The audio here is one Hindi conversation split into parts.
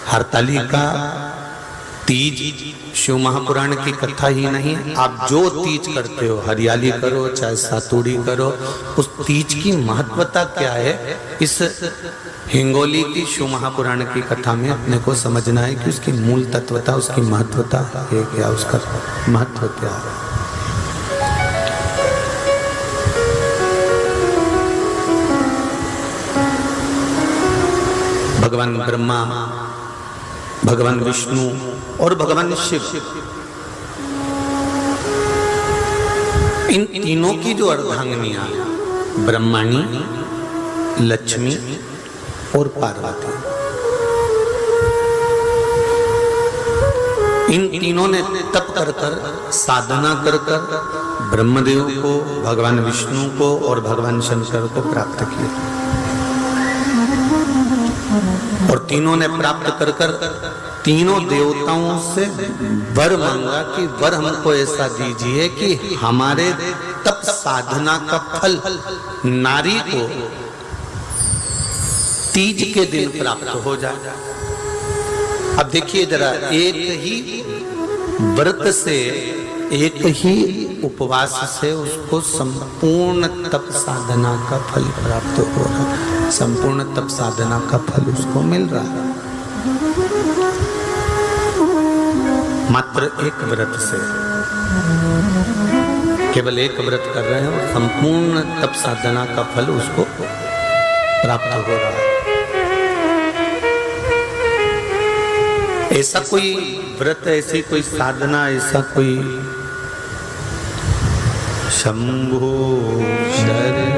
हरतालिका तीज शिव महापुराण की कथा ही नहीं, आप जो तीज करते हो, हरियाली करो चाहे सातुड़ी करो, उस तीज की महत्वता क्या है, इस हिंगोली की शिव महापुराण की कथा में अपने को समझना है कि उसकी मूल तत्वता, उसकी महत्वता है क्या, उसका महत्व क्या है। भगवान ब्रह्मा, भगवान विष्णु और भगवान शिव, इन तीनों की जो अर्धांगिनियां, ब्रह्माणी, लक्ष्मी और पार्वती, इन तीनों ने तप कर कर, साधना कर कर ब्रह्मदेव को, भगवान विष्णु को और भगवान शंकर को प्राप्त किया। और तीनों ने प्राप्त कर कर तीनों देवताओं से वर मांगा कि वर हमको ऐसा दीजिए कि हमारे तप साधना का फल नारी को तीज के दिन प्राप्त हो जाए। अब देखिए जरा, एक ही व्रत से, एक ही उपवास से उसको संपूर्ण तप साधना का फल प्राप्त हो रहा है, संपूर्ण तप साधना का फल उसको मिल रहा है मात्र एक व्रत से। केवल एक व्रत कर रहे हैं और संपूर्ण तप साधना का फल उसको प्राप्त हो रहा है। ऐसा कोई व्रत, ऐसी कोई साधना, ऐसा कोई शंभो शरण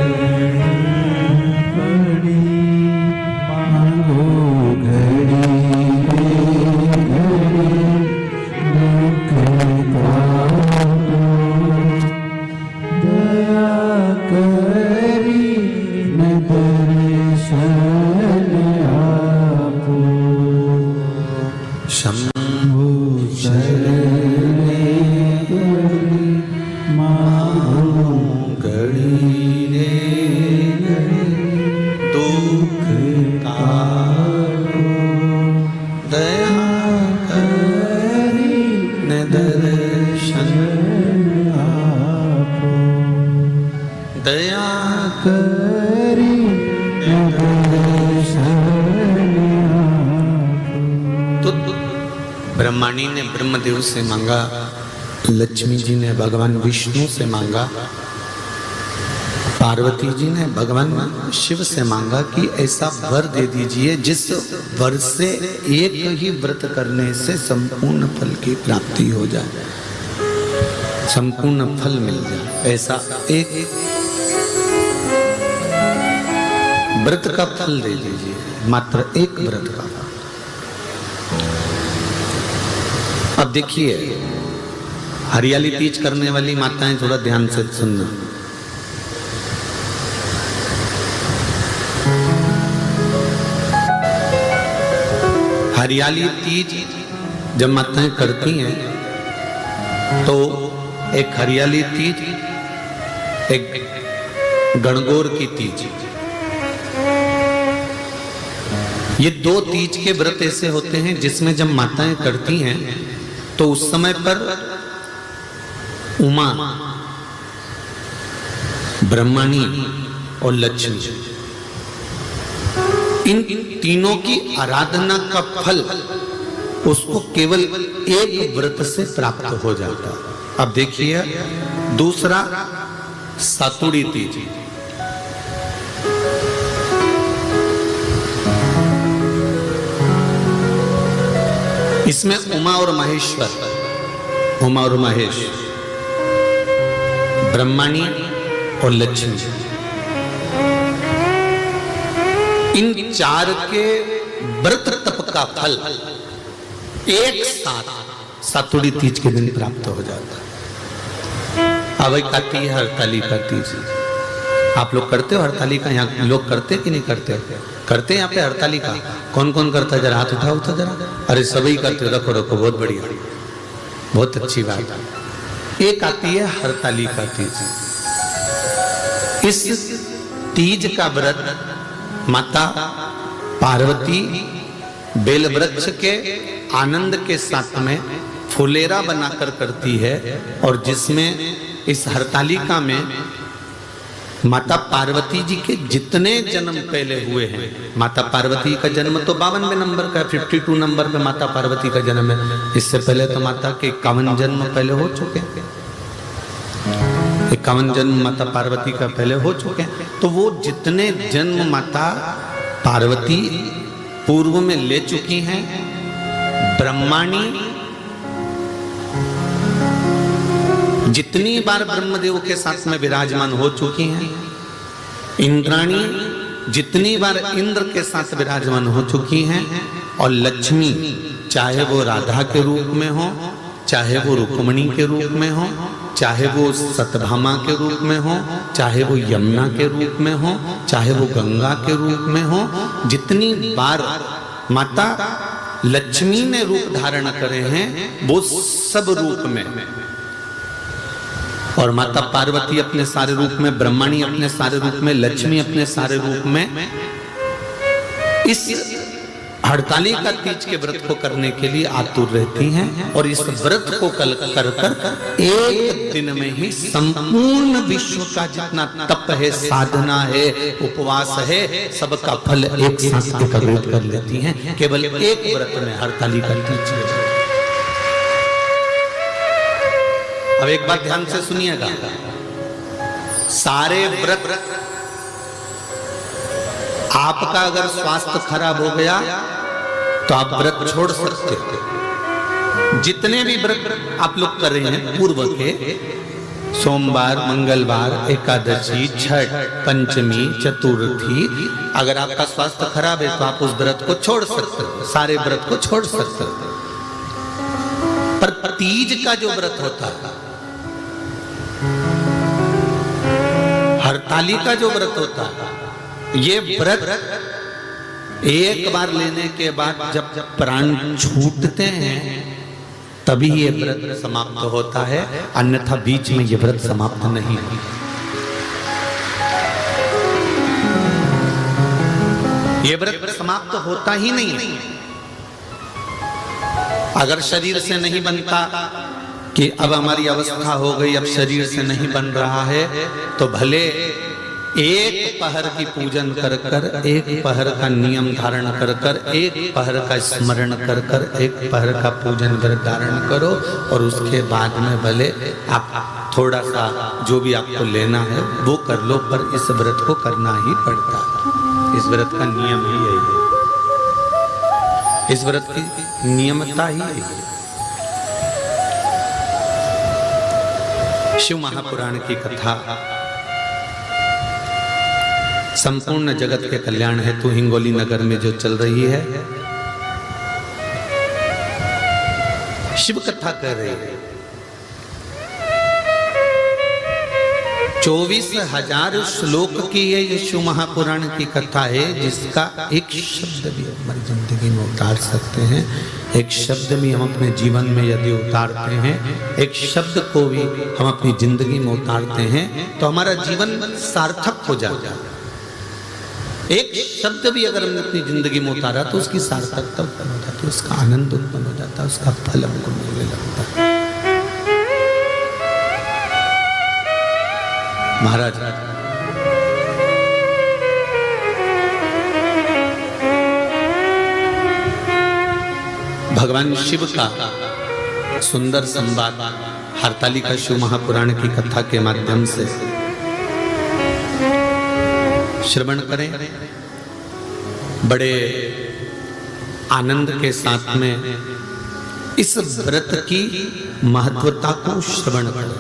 ब्रह्माणी ने ब्रह्मदेव से मांगा, लक्ष्मी जी ने भगवान विष्णु से मांगा, पार्वती जी ने भगवान शिव से मांगा कि ऐसा वर दे दीजिए जिस वर से एक ही व्रत करने से संपूर्ण फल की प्राप्ति हो जाए, संपूर्ण फल मिल जाए। ऐसा एक व्रत का फल दे दीजिए, मात्र एक व्रत का। अब देखिए, हरियाली तीज करने वाली माताएं थोड़ा ध्यान से सुनना। हरियाली तीज जब माताएं करती हैं तो एक हरियाली तीज, एक गणगौर की तीज, ये दो तीज के व्रत ऐसे होते हैं जिसमें जब माताएं करती हैं तो उस समय पर उमा, ब्रह्माणी और लक्ष्मी, इन तीनों की आराधना का फल उसको केवल एक व्रत से प्राप्त हो जाता। अब देखिए दूसरा, सातुड़ी तीज। इसमें उमा और महेश्वर, उमा और महेश, ब्रह्माणी और लक्ष्मी, इन चार के व्रत तप का फल एक साथ सातुड़ी तीज के दिन प्राप्त हो जाता। अब एक आती है हरतालिका तीज। आप लोग करते हो हरतालिका? यहाँ लोग करते कि नहीं करते? करते हैं यहाँ पे हरतालिका। कौन कौन करता है? जरा हाथ उठाओ तो जरा। अरे सभी करते हो, रखो रखो, बहुत बढ़िया, बहुत अच्छी बात। एक आती है हरतालिका तीज। इस तीज का व्रत माता पार्वती बेल वृक्ष के आनंद के साथ में फुलेरा बनाकर करती है, और जिसमें इस हरतालिका में माता पार्वती जी के जितने जन्म पहले हुए हैं, माता पार्वती का जन्म तो 52वें नंबर का, 52 नंबर पे माता पार्वती का जन्म है। इससे पहले तो माता के 51 जन्म पहले हो चुके हैं, 51 जन्म माता पार्वती का पहले हो चुके हैं। तो वो जितने जन्म माता पार्वती पूर्व में ले चुकी हैं, ब्रह्माणी जितनी बार ब्रह्मदेव के साथ में विराजमान हो चुकी हैं, इंद्राणी जितनी बार इंद्र के साथ विराजमान हो चुकी हैं, और लक्ष्मी चाहे वो राधा के रूप में हो, चाहे वो रुक्मिणी के रूप में हो, चाहे वो सत्यभामा के रूप में हो, चाहे वो यमुना के रूप में हो, चाहे वो गंगा के रूप में हो, जितनी बार माता लक्ष्मी ने रूप धारण करे हैं वो सब रूप में, और माता पार्वती अपने सारे रूप में, ब्रह्माणी अपने सारे रूप में, लक्ष्मी अपने सारे रूप में इस हरतालिका तीज के व्रत को करने के लिए आतुर रहती हैं। और इस व्रत को कर एक दिन में ही संपूर्ण विश्व का जितना तप है, साधना है, उपवास है, सबका फल एक साथ एकत्रित कर लेती हैं, केवल एक व्रत में, हरतालिका तीज के। अब एक बात ध्यान से सुनिएगा, सारे व्रत, आपका अगर स्वास्थ्य खराब हो गया तो आप व्रत छोड़ सकते हो। जितने भी व्रत आप लोग कर रहे हैं पूर्व के, सोमवार, मंगलवार, एकादशी, छठ, पंचमी, चतुर्थी, अगर आपका स्वास्थ्य खराब है तो आप उस व्रत को छोड़ सकते हो, सारे व्रत को छोड़ सकते हो। पर तीज का जो व्रत होता है, हरतालिका जो व्रत होता है, ये व्रत एक बार लेने के बाद जब प्राण छूटते हैं तभी ये व्रत समाप्त होता है, अन्यथा बीच में ये व्रत समाप्त नहीं होता। ये व्रत समाप्त होता ही नहीं। अगर शरीर से नहीं बनता कि अब हमारी अवस्था हो गई, अब शरीर से नहीं बन रहा है, तो भले एक पहर की पूजन कर कर, एक पहर का नियम धारण कर कर, एक पहर का स्मरण कर कर, एक पहर का पूजन व्रत धारण करो, और उसके बाद में भले आप थोड़ा सा जो भी आपको लेना है वो कर लो, पर इस व्रत को करना ही पड़ता है। इस व्रत का नियम ही यही है, इस व्रत की नियमता ही यही है। शिव महापुराण की कथा संपूर्ण जगत के कल्याण हेतु हिंगोली नगर में जो चल रही है, शिव कथा कर रही है। 24,000 श्लोक की ये शिव महापुराण की कथा है, जिसका एक शब्द भी हमारी जिंदगी में उतार सकते हैं, एक शब्द भी हम अपने जीवन में यदि उतारते हैं, एक शब्द को भी हम अपनी जिंदगी में उतारते हैं, तो हमारा जीवन सार्थक हो जाता है। एक शब्द भी अगर हमने अपनी जिंदगी में उतारा तो उसकी सार्थकता उत्पन्न हो जाती है, उसका आनंद उत्पन्न हो जाता है, उसका फल हमको मिलने लगता है। महाराज भगवान शिव का सुंदर संवाद हरतालिका शिव महापुराण की कथा के माध्यम से श्रवण करें, बड़े आनंद के साथ में इस व्रत की महत्वता को श्रवण करें।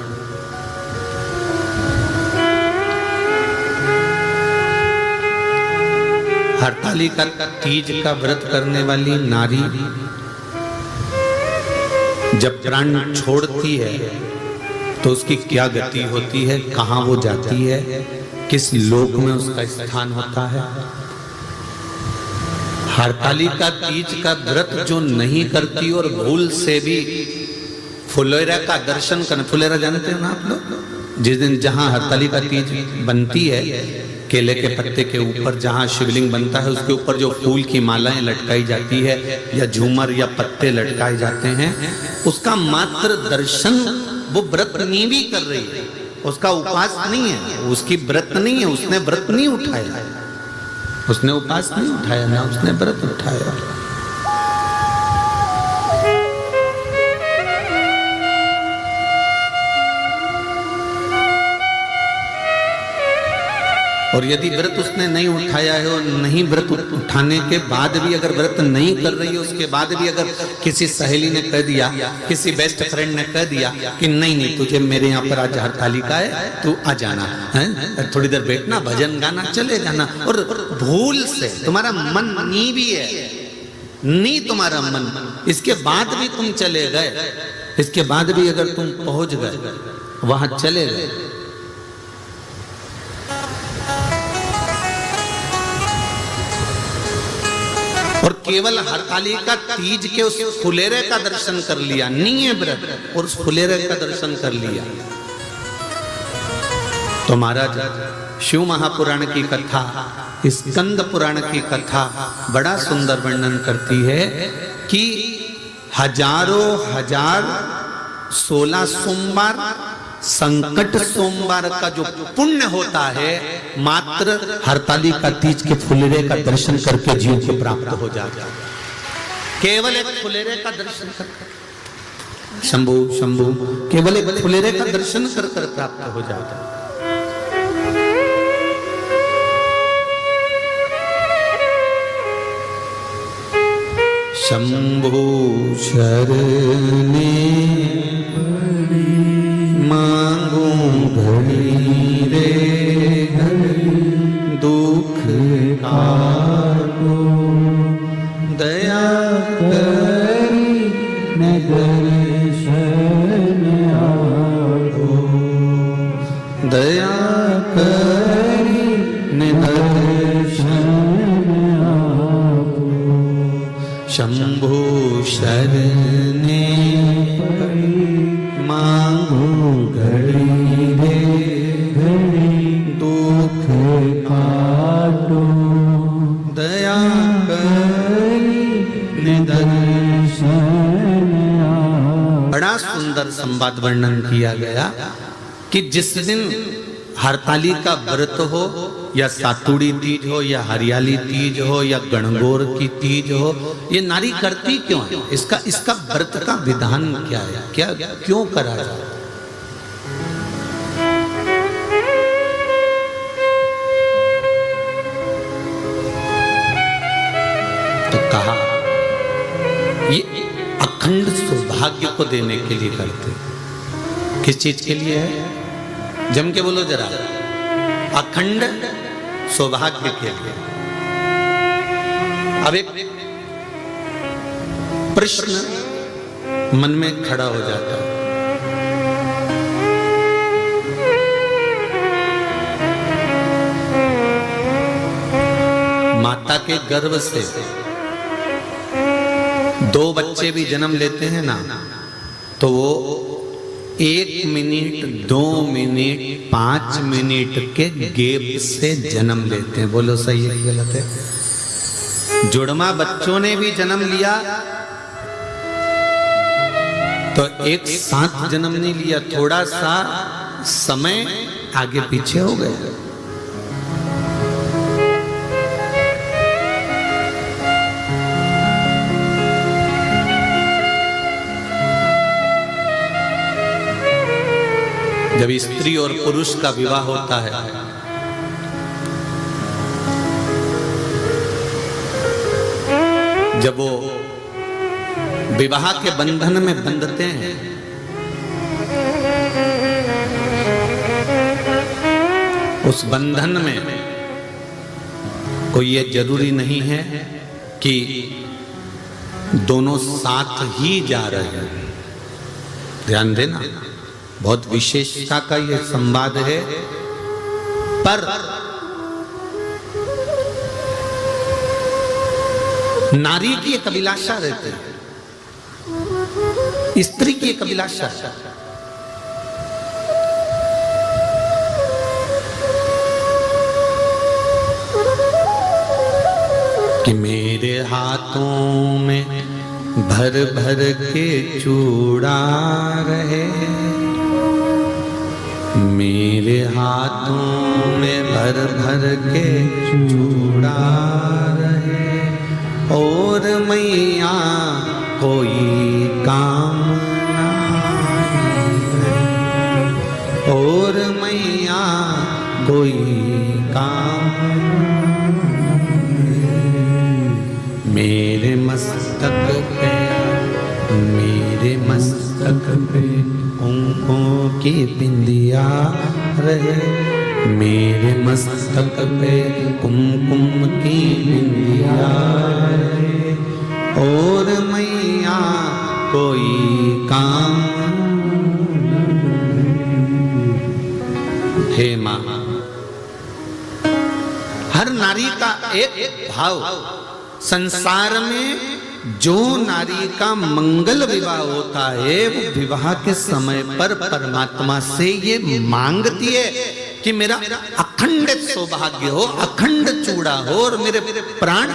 हरतालिका तीज का व्रत करने वाली नारी जब प्राण छोड़ती है तो उसकी क्या गति होती है, कहां वो जाती है, किस लोक में उसका स्थान होता है। हरतालिका तीज का व्रत जो नहीं करती और भूल से भी फुलेरा का दर्शन करना, फुलेरा जानते हो ना आप लोग, जिस दिन जहां हरतालिका तीज बनती है केले के पत्ते के ऊपर जहाँ शिवलिंग बनता है उसके ऊपर जो फूल की मालाएं लटकाई जाती है या झूमर या पत्ते लटकाए जाते हैं, उसका मात्र दर्शन वो व्रत नीवी कर रही है, उसका उपवास नहीं है, उसकी व्रत नहीं है, उसने व्रत नहीं उठाया, उसने उपवास नहीं उठाया ना उसने व्रत उठाया। और यदि व्रत उसने नहीं उठाया है और नहीं व्रत उठाने के बाद भी अगर व्रत नहीं कर रही है, उसके बाद भी अगर किसी सहेली ने कह दिया, किसी बेस्ट फ्रेंड ने कह दिया कि नहीं नहीं तुझे मेरे यहाँ पर आज हरतालिका है, तू आ जाना है, थोड़ी देर बैठना, भजन गाना, चले जाना, और भूल से तुम्हारा मन नी भी है, नी तुम्हारा मन, इसके बाद भी तुम चले गए, इसके बाद भी अगर तुम पहुंच गए वहां चले गए, और केवल हरतालिका तीज के उस फुलेरे का दर्शन कर लिया, नहीं है व्रत, और उस फुलेरे का दर्शन कर लिया, तो महाराज शिव महापुराण की कथा, स्कंद पुराण की कथा बड़ा सुंदर वर्णन करती है कि हजारों हजार 16 सोमवार संकट सोमवार का जो पुण्य होता है मात्र हरतालिका तीज के फुलेरे का दर्शन करके जीव को प्राप्त हो जाता है। केवल एक फुलेरे का दर्शन कर, शंभु शंभु, केवल एक फुलेरे का दर्शन कर प्राप्त हो जाता है। शंभु शरणे मांगू घड़ी रे दुख काटो, दया करी न दर्शन आओ, दया करी न दर्शन आओ। शंभु शरणे मांगू घड़ी रे दुख काटो, दया करी दर्शन आओ। बड़ा सुंदर संवाद वर्णन किया गया कि जिस दिन हरतालिका व्रत हो या सातुड़ी तीज हो या हरियाली तीज हो या गणगौर की तीज हो, ये नारी करती क्यों है, इसका व्रत का विधान क्या है, क्या क्यों करा जाए? तो कहा ये अखंड सौभाग्य को देने के लिए करते। किस चीज के लिए है? जम के बोलो जरा। अखंड सौभाग्य के लिए। अब एक प्रश्न मन में खड़ा हो जाता है, माता के गर्भ से 2 बच्चे भी जन्म लेते हैं ना, तो वो 1 मिनट 2 मिनट 5 मिनट के गैप से जन्म लेते हैं। बोलो सही है कि गलत है? जुड़वा बच्चों ने भी जन्म लिया तो एक साथ जन्म नहीं लिया, थोड़ा सा समय आगे पीछे हो गए। जब स्त्री और पुरुष का विवाह होता है जब वो विवाह के बंधन में बंधते हैं, उस बंधन में कोई ये जरूरी नहीं है कि दोनों साथ ही जा रहे हैं। ध्यान देना, बहुत विशेषता का यह संवाद है। पर नारी की एक अभिलाषा रहती है, स्त्री की एक अभिलाषा। कि मेरे हाथों में भर भर के चूड़ा रहे, मेरे हाथों में भर भर के चूड़ा रहे, और मैया कोई काम ना है, और मैया कोई काम मेरे मस्तक पे, मेरे मस्तक पे कुमकुम की बिंदिया रहे, मेरे मस्तक पे कुमकुम की बिंदिया रहे, और मैया कोई काम। हे माँ, हर नारी का एक भाव, संसार में जो नारी का मंगल विवाह होता है वो विवाह के समय पर परमात्मा से ये मांगती है कि मेरा अखंड सौभाग्य हो, अखंड चूड़ा हो, और मेरे प्राण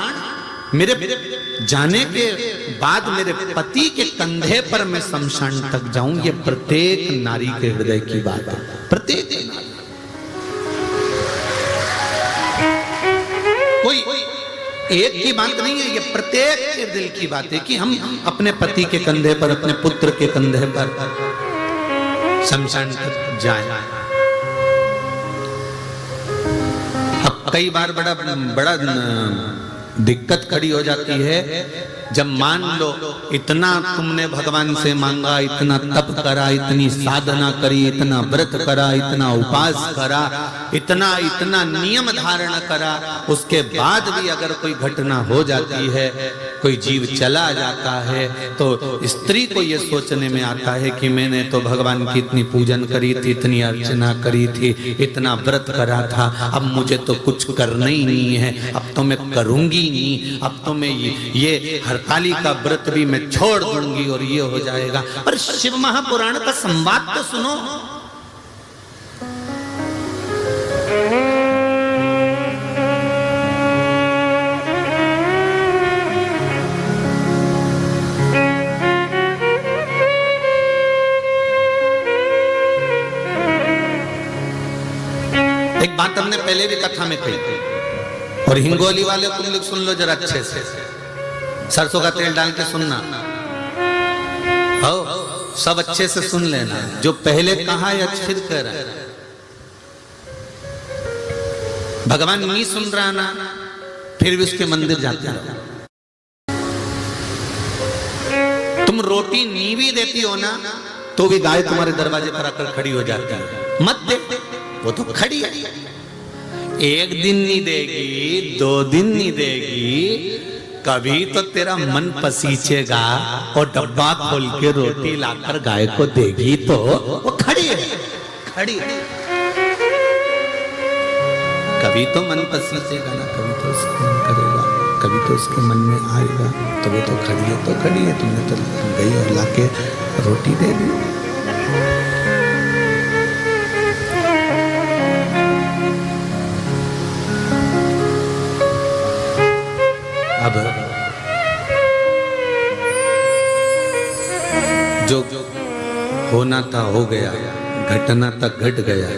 मेरे जाने के बाद मेरे पति के कंधे पर मैं शमशान तक जाऊं। ये प्रत्येक नारी के हृदय की बात है, प्रत्येक नारी। कोई एक की बात नहीं है, ये प्रत्येक के दिल की बात है कि हम अपने पति के कंधे पर, अपने पुत्र के कंधे पर शमशान तक जाएं। अब कई बार बड़ा दिक्कत खड़ी हो जाती है जब मान लो इतना तुमने भगवान से मांगा, इतना तप करा, इतनी साधना करी, इतना व्रत करा, इतना उपास करा, इतना नियम धारण करा, उसके बाद भी अगर कोई घटना हो जाती है, कोई जीव चला जाता है, तो स्त्री को यह सोचने में आता है कि मैंने तो भगवान की इतनी पूजन करी थी, इतनी अर्चना करी थी, इतना व्रत करा था, अब मुझे तो कुछ करना ही नहीं है, अब तो मैं करूंगी नहीं, अब तो मैं ये हरताली का व्रत भी मैं छोड़ दूंगी और ये हो जाएगा। पर शिव महापुराण का संवाद तो सुनो। एक बात हमने पहले भी कथा में कही थी, और हिंगोली वाले तुम लोग सुन लो जरा अच्छे से, सरसों का तेल डाल के सुनना, हो सब अच्छे से सुन लेना, जो पहले कहा या फिर कह रहा है। भगवान नहीं सुन रहा ना, फिर भी उसके मंदिर जाते रहो। तुम रोटी नहीं भी देती हो ना, तो भी गाय तुम्हारे दरवाजे पर आकर खड़ी हो जाती है। मत दे, वो तो खड़ी है, एक दिन नहीं देगी, 2 दिन नहीं देगी, कभी तो तेरा मन पसीचेगा और डब्बा खोल के रोटी लाकर गाय को देगी, तो वो खड़ी है, खड़ी है। कभी तो मन पसीचेगा ना, कभी तो उसका मन करेगा, कभी तो उसके मन में आएगा, तो वो तो खड़ी है, तो खड़ी है, तुमने तो गई और लाके रोटी दे दी। अब जो होना था हो गया, घटना तक घट गया।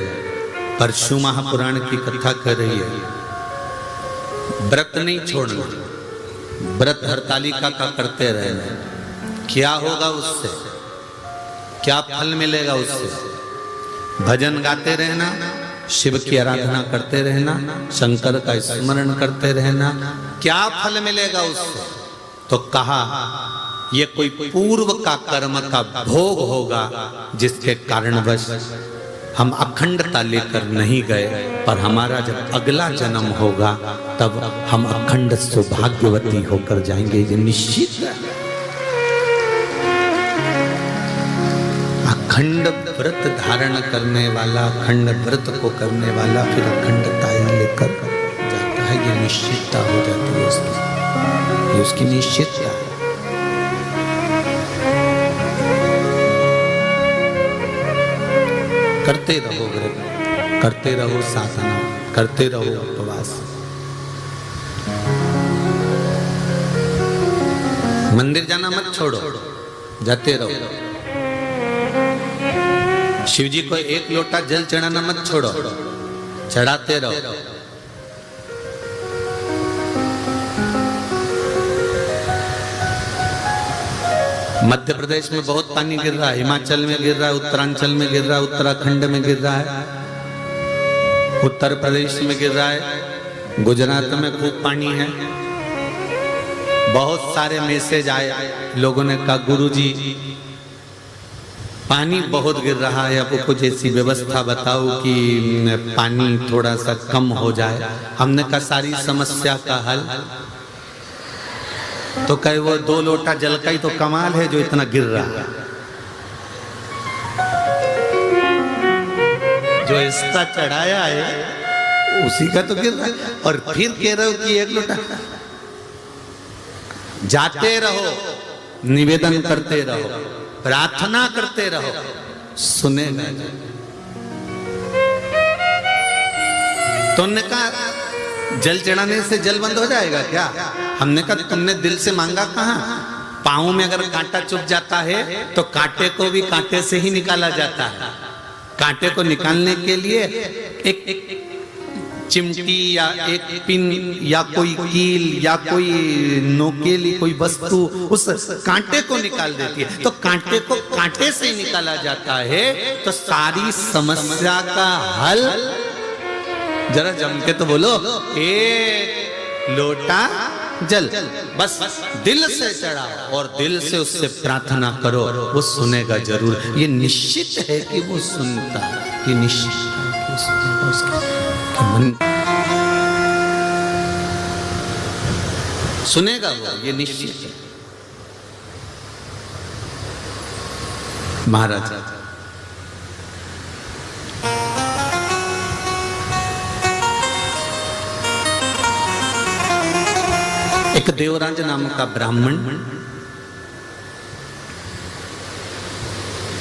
परशु महापुराण की कथा कर रही है, व्रत नहीं छोड़ना, व्रत हरतालिका का करते रहना। क्या होगा उससे, क्या फल मिलेगा उससे? भजन गाते रहना, शिव की आराधना करते रहना, शंकर का स्मरण करते रहना। क्या फल मिलेगा उससे? तो कहा ये कोई पूर्व का कर्म का भोग होगा, जिसके कारणवश हम अखंडता लेकर नहीं गए, पर हमारा जब अगला जन्म होगा तब हम अखंड सौभाग्यवती होकर जाएंगे, ये निश्चित है। अखंड व्रत धारण करने वाला, अखंड व्रत को करने वाला फिर अखंडता लेकर जाता है, ये निश्चितता हो जाती है उसकी, ये उसकी निश्चितता है। करते रहो व्रत, करते रहो साधना, करते रहो उपवास। मंदिर जाना मत छोड़ो, जाते रहो। शिव जी को एक लोटा जल चढ़ाना मत छोड़ो, चढ़ाते रहो। मध्य प्रदेश में बहुत पानी गिर रहा है, हिमाचल में गिर रहा है, उत्तरांचल में गिर रहा है, उत्तराखंड में गिर रहा है, उत्तर प्रदेश में गिर रहा है, गुजरात में खूब पानी है। बहुत सारे मैसेज आए, लोगों ने कहा गुरुजी पानी बहुत गिर रहा है, आपको कुछ ऐसी व्यवस्था बताओ कि पानी थोड़ा सा कम हो जाए। हमने कहा सारी समस्या का हल तो कहे वो 2 लोटा जल का ही तो कमाल है जो इतना गिर रहा है, जो इसका चढ़ाया है उसी का तो गिर रहा है। और फिर कह रहे हो कि 1 लोटा। जाते रहो, निवेदन करते रहो, प्रार्थना करते रहो, सुनेगा। तुमने कहा जल चढ़ाने से जल बंद हो जाएगा क्या? हमने कहा तुमने दिल से मांगा कहां? पांव में अगर कांटा चुभ जाता है तो कांटे को भी कांटे से ही निकाला जाता है। कांटे को निकालने के लिए एक चिमटी या एक पिन या कोई कील या कोई नोकेली कोई वस्तु उस कांटे को निकाल देती है। तो कांटे को कांटे से ही निकाला जाता है। तो सारी समस्या का हल, जरा जम के तो बोलो, 1 लोटा जल बस दिल से चढ़ाओ और दिल से उससे प्रार्थना करो, वो सुनेगा जरूर। ये निश्चित है कि वो सुनता है, ये निश्चित है कि वो सुनेगा। उसका मन सुनेगा, वो ये निश्चित है। महाराज एक देवराज नाम का ब्राह्मण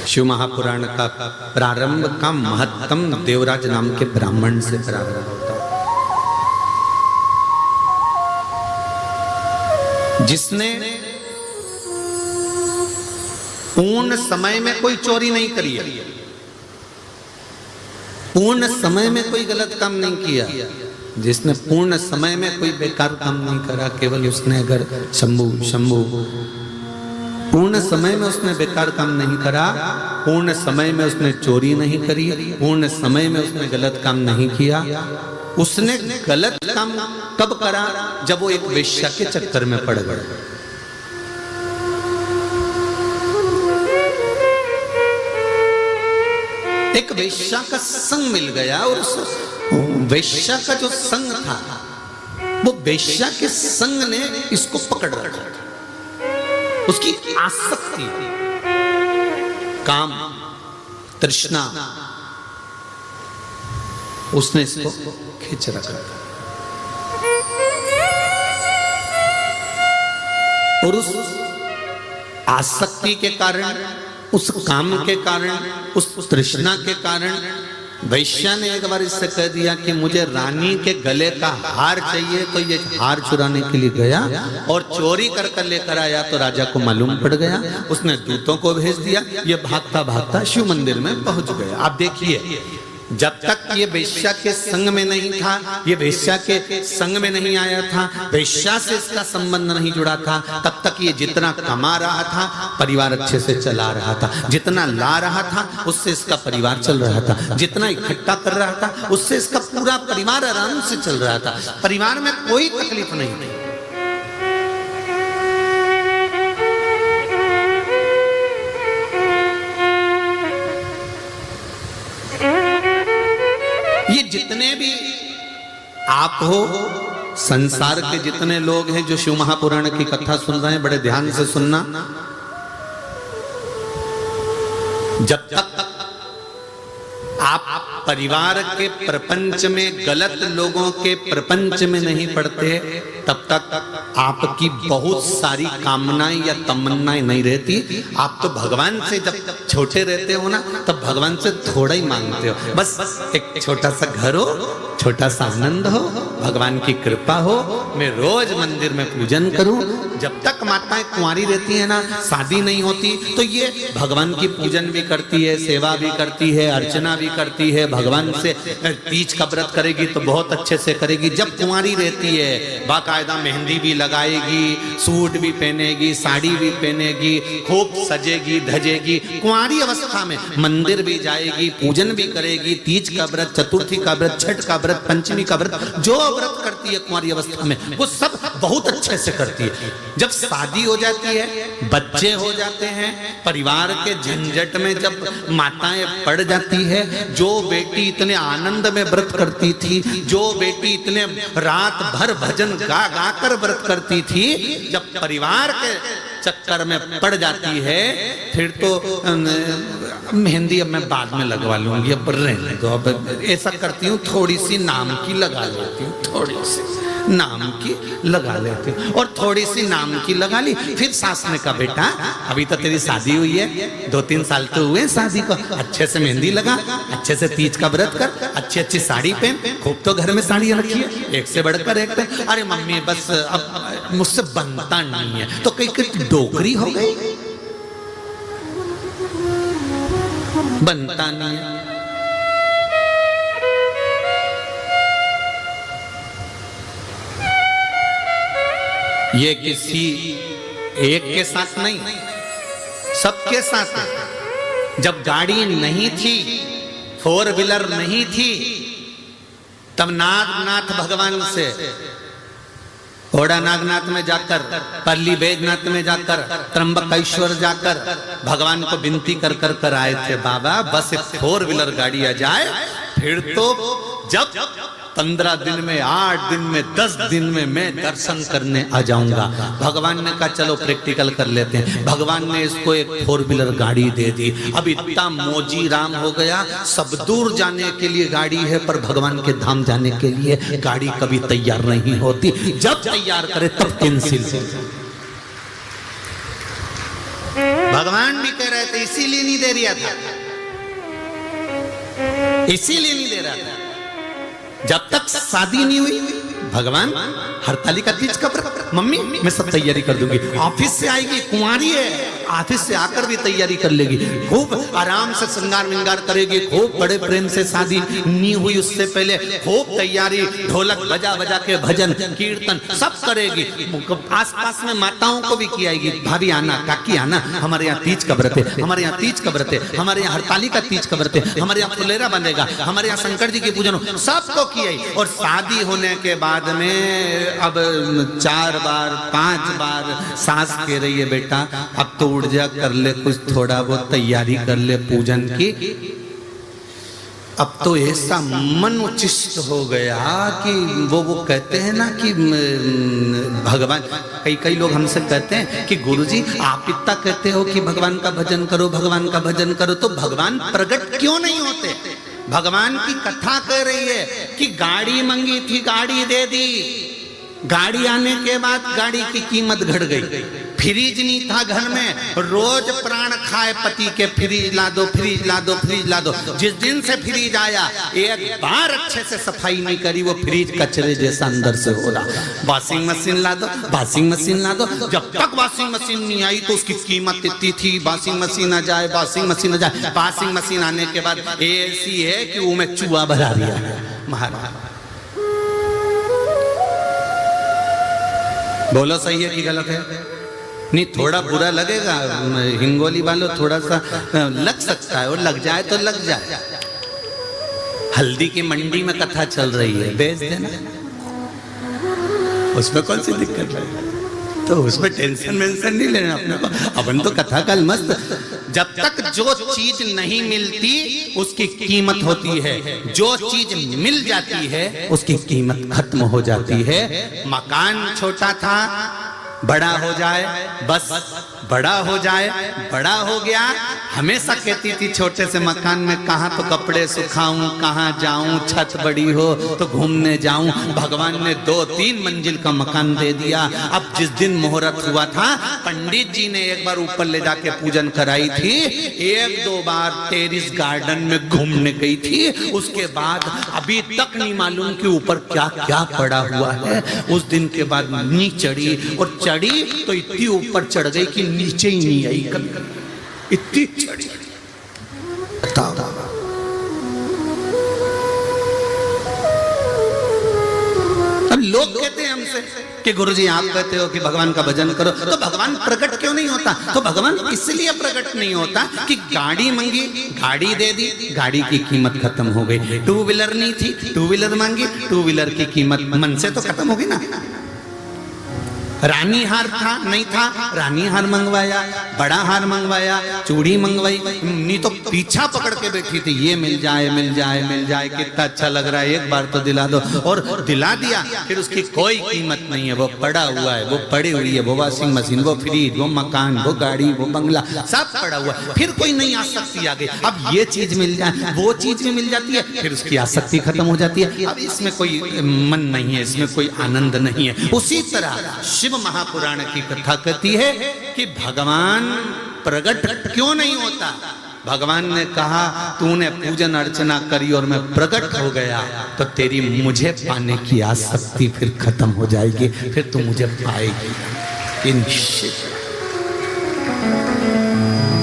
शिव महापुराण का प्रारंभ का महत्तम देवराज नाम के ब्राह्मण से प्रारंभ होता है, जिसने पूर्ण समय में कोई चोरी नहीं करी है, पूर्ण समय में कोई गलत काम नहीं किया, जिसने पूर्ण समय में कोई बेकार काम नहीं करा। केवल उसने अगर शंभु पूर्ण समय में उसने बेकार काम नहीं करा, पूर्ण समय में उसने चोरी नहीं करी, पूर्ण समय में उसने गलत काम नहीं किया। उसने गलत काम कब करा? जब वो एक वेश्या के चक्कर में पड़ गया। एक वेश्या का संग मिल गया और उस वेश्या का जो संग था, वो वेश्या के संग ने इसको पकड़ रखा था। उसकी आसक्ति, काम, तृष्णा, उसने इसको खींच रखा था। और उस आसक्ति के कारण, उस काम के कारण, उस तृष्णा के कारण वैश्या ने एक बार इससे कह दिया कि मुझे रानी के गले का हार चाहिए। तो ये हार चुराने के लिए गया और चोरी कर कर लेकर आया। तो राजा को मालूम पड़ गया, उसने दूतों को भेज दिया, ये भागता भागता शिव मंदिर में पहुंच गया। आप देखिए, जब तक ये वेश्या के संग में नहीं था, ये वेश्या के संग में नहीं आया था, वेश्या से इसका संबंध नहीं जुड़ा था, तब तक ये जितना कमा रहा था परिवार अच्छे से चला रहा था, जितना ला रहा था उससे इसका परिवार चल रहा था, जितना इकट्ठा कर रहा था उससे इसका पूरा परिवार आराम से चल रहा था। परिवार में कोई तकलीफ नहीं थी। ये जितने भी आप हो, संसार के जितने लोग हैं जो शिव महापुराण की कथा सुन रहे हैं, बड़े ध्यान से सुनना। जब तक आप परिवार के प्रपंच में, गलत लोगों के प्रपंच में नहीं पड़ते, तब तक आपकी बहुत सारी कामनाएं या तमन्नाएं नहीं रहती। आप तो भगवान से जब छोटे रहते हो ना, तब भगवान से थोड़ा ही मांगते हो। बस एक छोटा सा घर हो, छोटा सा आनंद हो, भगवान की कृपा हो, मैं रोज मंदिर में पूजन करूं। जब तक माताएं कुंवारी रहती है ना, शादी नहीं होती, तो ये भगवान की पूजन भी करती है, सेवा भी करती है, अर्चना भी करती है, भगवान से तीज का व्रत करेगी तो बहुत अच्छे से करेगी। जब कुंवारी रहती है बाकायदा मेहंदी भी लगाएगी, सूट भी पहनेगी, साड़ी भी पहनेगी, खूब सजेगी धजेगी। कुंवारी अवस्था में मंदिर भी जाएगी, पूजन भी करेगी, तीज का व्रत, चतुर्थी का व्रत, छठ का व्रत, पंचमी का व्रत, जो व्रत करती है कुंवारी अवस्था में वो सब बहुत अच्छे से करती है। जब शादी हो जाती है, बच्चे हो जाते हैं, परिवार के झंझट में जब माताएं पड़ जाती है, जो बेटी इतने आनंद में व्रत करती थी, जो बेटी इतने रात भर भजन गा गा कर व्रत करती थी, जब परिवार के चक्कर में पड़ जाती है, फिर तो मेहंदी अब मैं बाद में लगवा लूंगी, अब रहने दो, अब ऐसा करती हूँ थोड़ी सी नाम की लगा लेती हूँ, थोड़ी सी नाम की लगा लेती हूँ, और थोड़ी सी नाम की लगा ली। फिर सास ने कहा बेटा अभी तो तेरी शादी हुई है, 2-3 साल तो हुए शादी को, अच्छे से मेहंदी लगा, अच्छे से तीज का व्रत कर, अच्छी अच्छी साड़ी पहन, खूब तो घर में साड़ियाँ रखी है, एक से बढ़कर एक पहन। अरे मम्मी बस अब मुझसे बनता नहीं है, तो कहीं डोकरी हो गई, बनता नहीं है। ये किसी एक के साथ नहीं, सबके साथ है। जब गाड़ी नहीं थी, 4 व्हीलर नहीं थी, तब नागनाथ भगवान से ओड़ा नागनाथ में जाकर, परली बैजनाथ में जाकर, त्र्यंबकेश्वर जाकर भगवान को विनती कर कर कर आए थे, बाबा बस 4 व्हीलर गाड़ी आ जाए, फिर तो जब 15 दिन में, 8 दिन में, 10 दिन में मैं दर्शन करने आ जाऊंगा। भगवान ने कहा चलो प्रैक्टिकल कर लेते हैं। भगवान ने इसको एक 4 व्हीलर गाड़ी दे दी। अब इतना मोजी राम हो गया, सब दूर जाने के लिए गाड़ी है, पर भगवान के धाम जाने के लिए गाड़ी कभी तैयार नहीं होती। जब तैयार करे तब कैंसिल। भगवान भी कह रहे थे, इसीलिए नहीं दे रहा था, इसीलिए नहीं दे रहा था। जब तक शादी नहीं हुई, भगवान हरतालिका तीज का व्रत, मम्मी मैं सब तैयारी कर दूंगी। ऑफिस से आएगी, कुंवारी है, ऑफिस से आकर भी तैयारी कर लेगी, खूब आराम से श्रृंगार विंगार करेगी, खूब बड़े प्रेम से, शादी नहीं हुई उससे पहले खूब तैयारी, ढोलक बजा बजा के भजन कीर्तन सब करेगी। आसपास में माताओं को भी खिलाएगी, भाभी आना, काकी आना, हमारे यहाँ तीज का व्रत है, हमारे यहाँ तीज का व्रत है, हमारे यहाँ हरतालिका तीज का व्रत है, हमारे यहाँ फुलेरा बनेगा, हमारे यहाँ शंकर जी की पूजन, सबको खिलाई। और शादी होने के बाद में अब 4 बार 5 बार सास कह रही है बेटा अब तो उठ जा, कर ले कुछ थोड़ा बहुत तैयारी कर ले पूजन की। अब तो ऐसा मन उचिष्ट हो गया कि वो कहते हैं ना कि भगवान, कई लोग हमसे कहते हैं कि गुरुजी आप इतना कहते हो कि भगवान का भजन करो, भगवान का भजन करो, तो भगवान प्रकट क्यों नहीं होते? भगवान की कथा कह रही है कि गाड़ी मांगी थी, गाड़ी दे दी, गाड़ी आने के बाद गाड़ी की कीमत घट गई, फ्रिज नहीं था घर में, रोज प्राण खाए पति के, फ्रिज ला दो, फ्रिज ला दो, फ्रिज ला दो। जिस दिन से फ्रिज आया एक बार अच्छे से सफाई नहीं करी, वो फ्रिज कचरे जैसा अंदर से हो रहा। वॉशिंग मशीन ला दो, वॉशिंग मशीन ला दो, जब तक वॉशिंग मशीन नहीं आई तो उसकी कीमत इतनी थी, वॉशिंग मशीन आ जाए, वॉशिंग मशीन आ जाए, वॉशिंग मशीन आने के बाद ऐसी है कि वो में चूहा भरा दिया महाराज। बोलो सही है कि गलत है? नहीं, थोड़ा बुरा लगेगा, हिंगोली वालों थोड़ा सा लग सकता है, और लग जाए तो लग जाए। हल्दी की मंडी में कथा चल रही है, बेच देना, उसमें कौन सी दिक्कत है? तो उसमें टेंशन वेंशन नहीं लेना अपने को, अपन तो कथा कल मस्त। जब तक जो चीज नहीं मिलती उसकी कीमत होती है, जो चीज मिल जाती है उसकी कीमत खत्म हो जाती है। मकान छोटा था, बड़ा हो जाए, बस बड़ा हो जाए। बड़ा हो गया, हमेशा कहती थी छोटे से मकान में कहाँ तो कपड़े सुखाऊं, कहाँ जाऊं, छत बड़ी हो तो घूमने जाऊं। भगवान ने 2-3 मंजिल का मकान दे दिया। अब जिस दिन मुहूर्त हुआ था, पंडित जी ने एक बार ऊपर ले जाके पूजन कराई थी, 1-2 बार टेरिस गार्डन में घूमने गई थी। उसके बाद अभी तक नहीं मालूम कि ऊपर क्या क्या पड़ा हुआ है। उस दिन के बाद नीचे चढ़ी, और चढ़ी तो इतनी ऊपर चढ़ गई कि नीचे ही नहीं आई कभी, इतनी चढ़ी। अब लोग कहते हैं हमसे कि गुरुजी आप कहते हो कि भगवान का भजन करो, तो भगवान प्रकट क्यों नहीं होता? तो भगवान इसलिए प्रकट नहीं होता कि गाड़ी मांगी, गाड़ी दे दी, गाड़ी की कीमत खत्म हो गई। 2 व्हीलर नहीं थी, 2 व्हीलर मांगी, 2 व्हीलर की कीमत मन से तो खत्म होगी ना। रानी हार था, नहीं था, रानी हार मंगवाया, बड़ा हार मंगवाया, चूड़ी मंगवाई। नहीं तो पीछा पकड़ के बैठी थी, ये मिल जाए मिल जाए मिल जाए, कितना अच्छा लग रहा है, एक बार तो दिला दो। और दिला दिया, फिर उसकी कोई कीमत नहीं है, वो पड़ा हुआ है, वो पड़ी हुई है, वो वॉशिंग मशीन, वो फ्रिज, वो मकान, वो गाड़ी, वो बंगला, सब पड़ा हुआ है। फिर कोई नई आसक्ति आ गई, अब ये चीज मिल जाए, वो चीज भी मिल जाती है, फिर उसकी आसक्ति खत्म हो जाती है। अब इसमें कोई मन नहीं है, इसमें कोई आनंद नहीं है। उसी तरह शिव महापुराण की कथा कहती है कि भगवान प्रकट क्यों नहीं होता। भगवान ने कहा तूने पूजन अर्चना करी और मैं प्रकट हो गया, तो तेरी मुझे पाने की आसक्ति फिर खत्म हो जाएगी, फिर तू मुझे पाएगी निश्चित।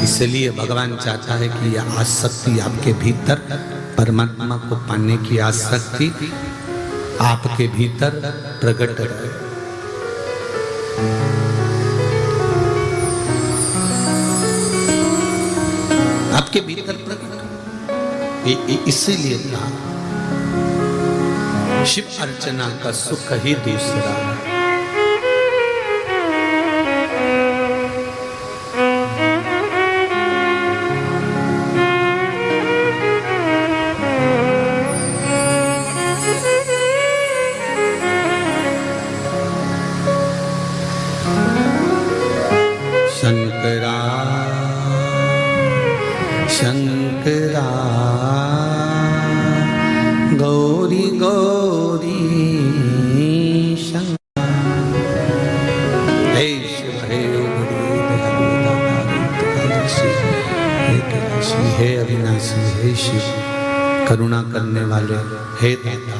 इसलिए भगवान चाहता है कि यह आसक्ति आपके भीतर, परमात्मा को पाने की आसक्ति आपके भीतर प्रकट रहे। आपके भीतर प्रकट, इसीलिए कहा शिव अर्चना का सुख ही दूसरा। शंकरा शंकरा गौरी गौरी शंकर। हे शिव हे हे अविनाशी, हे शिव करुणा करने वाले, हे दाता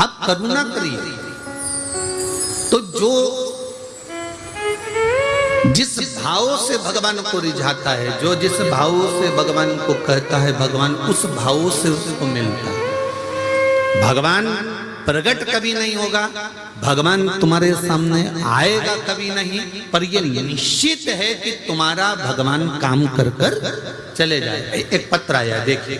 आप करुणा करिए। तो जो जिस भाव से भगवान को रिझाता है, जो जिस भाव से भगवान को कहता है, भगवान उस भाव से उसको मिलता है। भगवान प्रकट कभी नहीं होगा, भगवान तुम्हारे सामने आएगा कभी नहीं, पर यह निश्चित है कि तुम्हारा भगवान काम कर कर चले जाए। एक पत्र आया, देखिए।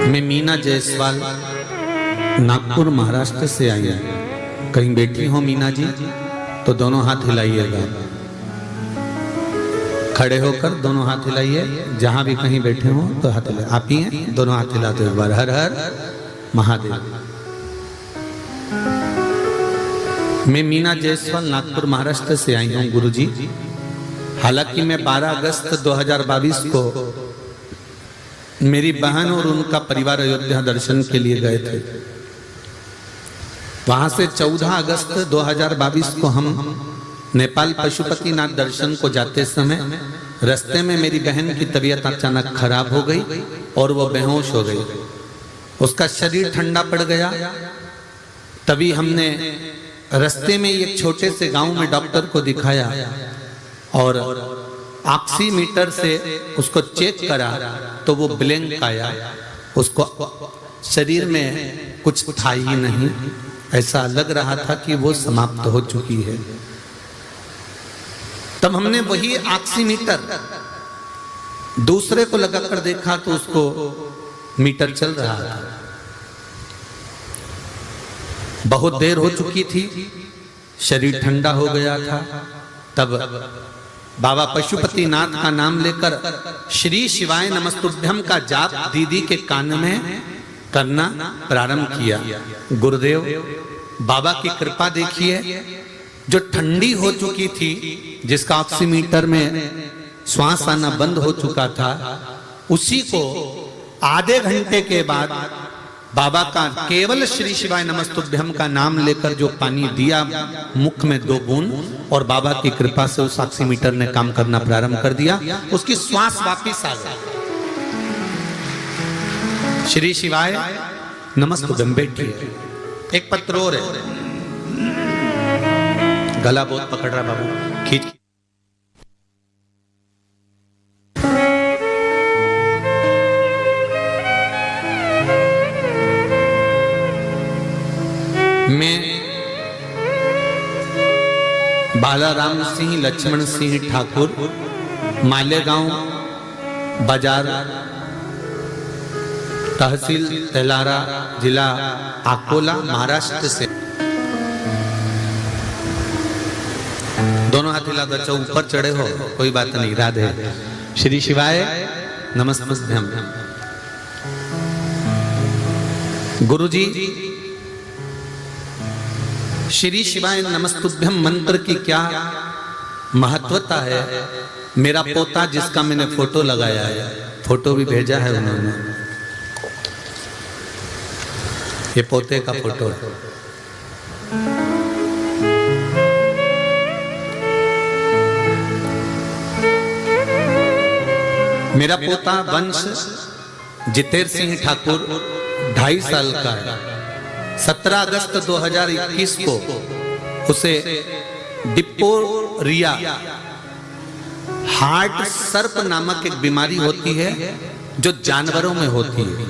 मैं मीना जायसवाल नागपुर महाराष्ट्र से आई है। कहीं बैठी हो मीना जी तो दोनों हाथ हिलाइएगा, खड़े होकर दोनों हाथ हिलाइए। जहां भी कहीं बैठे हो तो हाथ हिलाइए। आप ही हैं, दोनों हाथ हिलाते एक बार। हर हर महादेव। मैं मीना जायसवाल नागपुर महाराष्ट्र से आई हूँ गुरुजी। हालांकि मैं 12 अगस्त 2022 को मेरी बहन और उनका परिवार अयोध्या दर्शन के लिए गए थे। वहां से 14 अगस्त 2022 को हम नेपाल पशुपतिनाथ दर्शन को जाते समय रास्ते में मेरी बहन की तबीयत अचानक खराब हो गई और वो बेहोश हो गई। उसका शरीर ठंडा पड़ गया। तभी हमने रास्ते में एक छोटे से गांव में डॉक्टर को दिखाया और ऑक्सीमीटर से उसको चेक करा तो वो ब्लैंक आया। उसको शरीर में कुछ था ही नहीं, ऐसा लग रहा था कि वो समाप्त हो चुकी है। तब हमने वही ऑक्सीमीटर दूसरे को लगाकर देखा तो उसको मीटर चल रहा था। बहुत देर हो चुकी थी, शरीर ठंडा हो गया था। तब बाबा पशुपतिनाथ का नाम लेकर श्री शिवाय नमस्तुभ्यम का जाप दीदी के कान में करना प्रारंभ किया। गुरुदेव बाबा की कृपा देखिए, जो ठंडी हो चुकी थी, जिसका ऑक्सीमीटर में श्वास आना बंद हो चुका था, उसी को आधे घंटे के बाद बाबा का केवल श्री शिवाय नमस्तुभ्यम का नाम लेकर जो पानी दिया मुख में 2 बूंद, और बाबा की कृपा से उस ऑक्सीमीटर ने काम करना प्रारंभ कर दिया। उसकी श्वास वापिस आ गई। श्री शिवाय नमस्तुभ्यम। बैठिए। एक पत्र और है, गला बहुत पकड़ रहा बाबू, खींच। मैं बालाराम सिंह लक्ष्मण सिंह ठाकुर, मालेगांव बाजार, तहसील तेलारा, जिला अकोला, महाराष्ट्र से। दोनों हाथ हिलाकर अच्छा ऊपर चढ़े हो, कोई बात नहीं, राधे। श्री शिवाय नमस्तुभ्यम। गुरुजी, श्री शिवाय नमस्तुभ्यम मंत्र की क्या महत्वता है, मेरा पोता जिसका मैंने फोटो लगाया है, फोटो भी भेजा है उन्होंने, ये पोते का फोटो है। मेरा पोता वंश जितेर सिंह ठाकुर 2.5 साल का है। 17 अगस्त 2021 को उसे डिप्थीरिया हार्ट सर्प नामक एक बीमारी होती है जो जानवरों में होती है।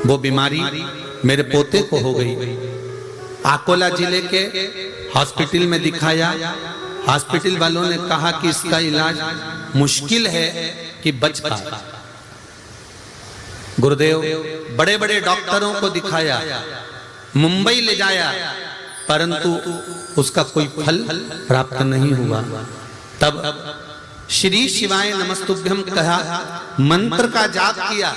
वो बीमारी मेरे पोते को हो गई। अकोला जिले के हॉस्पिटल में दिखाया। हॉस्पिटल वालों ने कहा कि इसका इलाज मुश्किल है कि बच पाए। गुरुदेव बड़े बड़े डॉक्टरों को दिखाया, मुंबई ले जाया, परंतु उसका कोई फल प्राप्त नहीं हुआ। तब श्री शिवाय नमस्तुभ्यम कहा, मंत्र का जाप किया।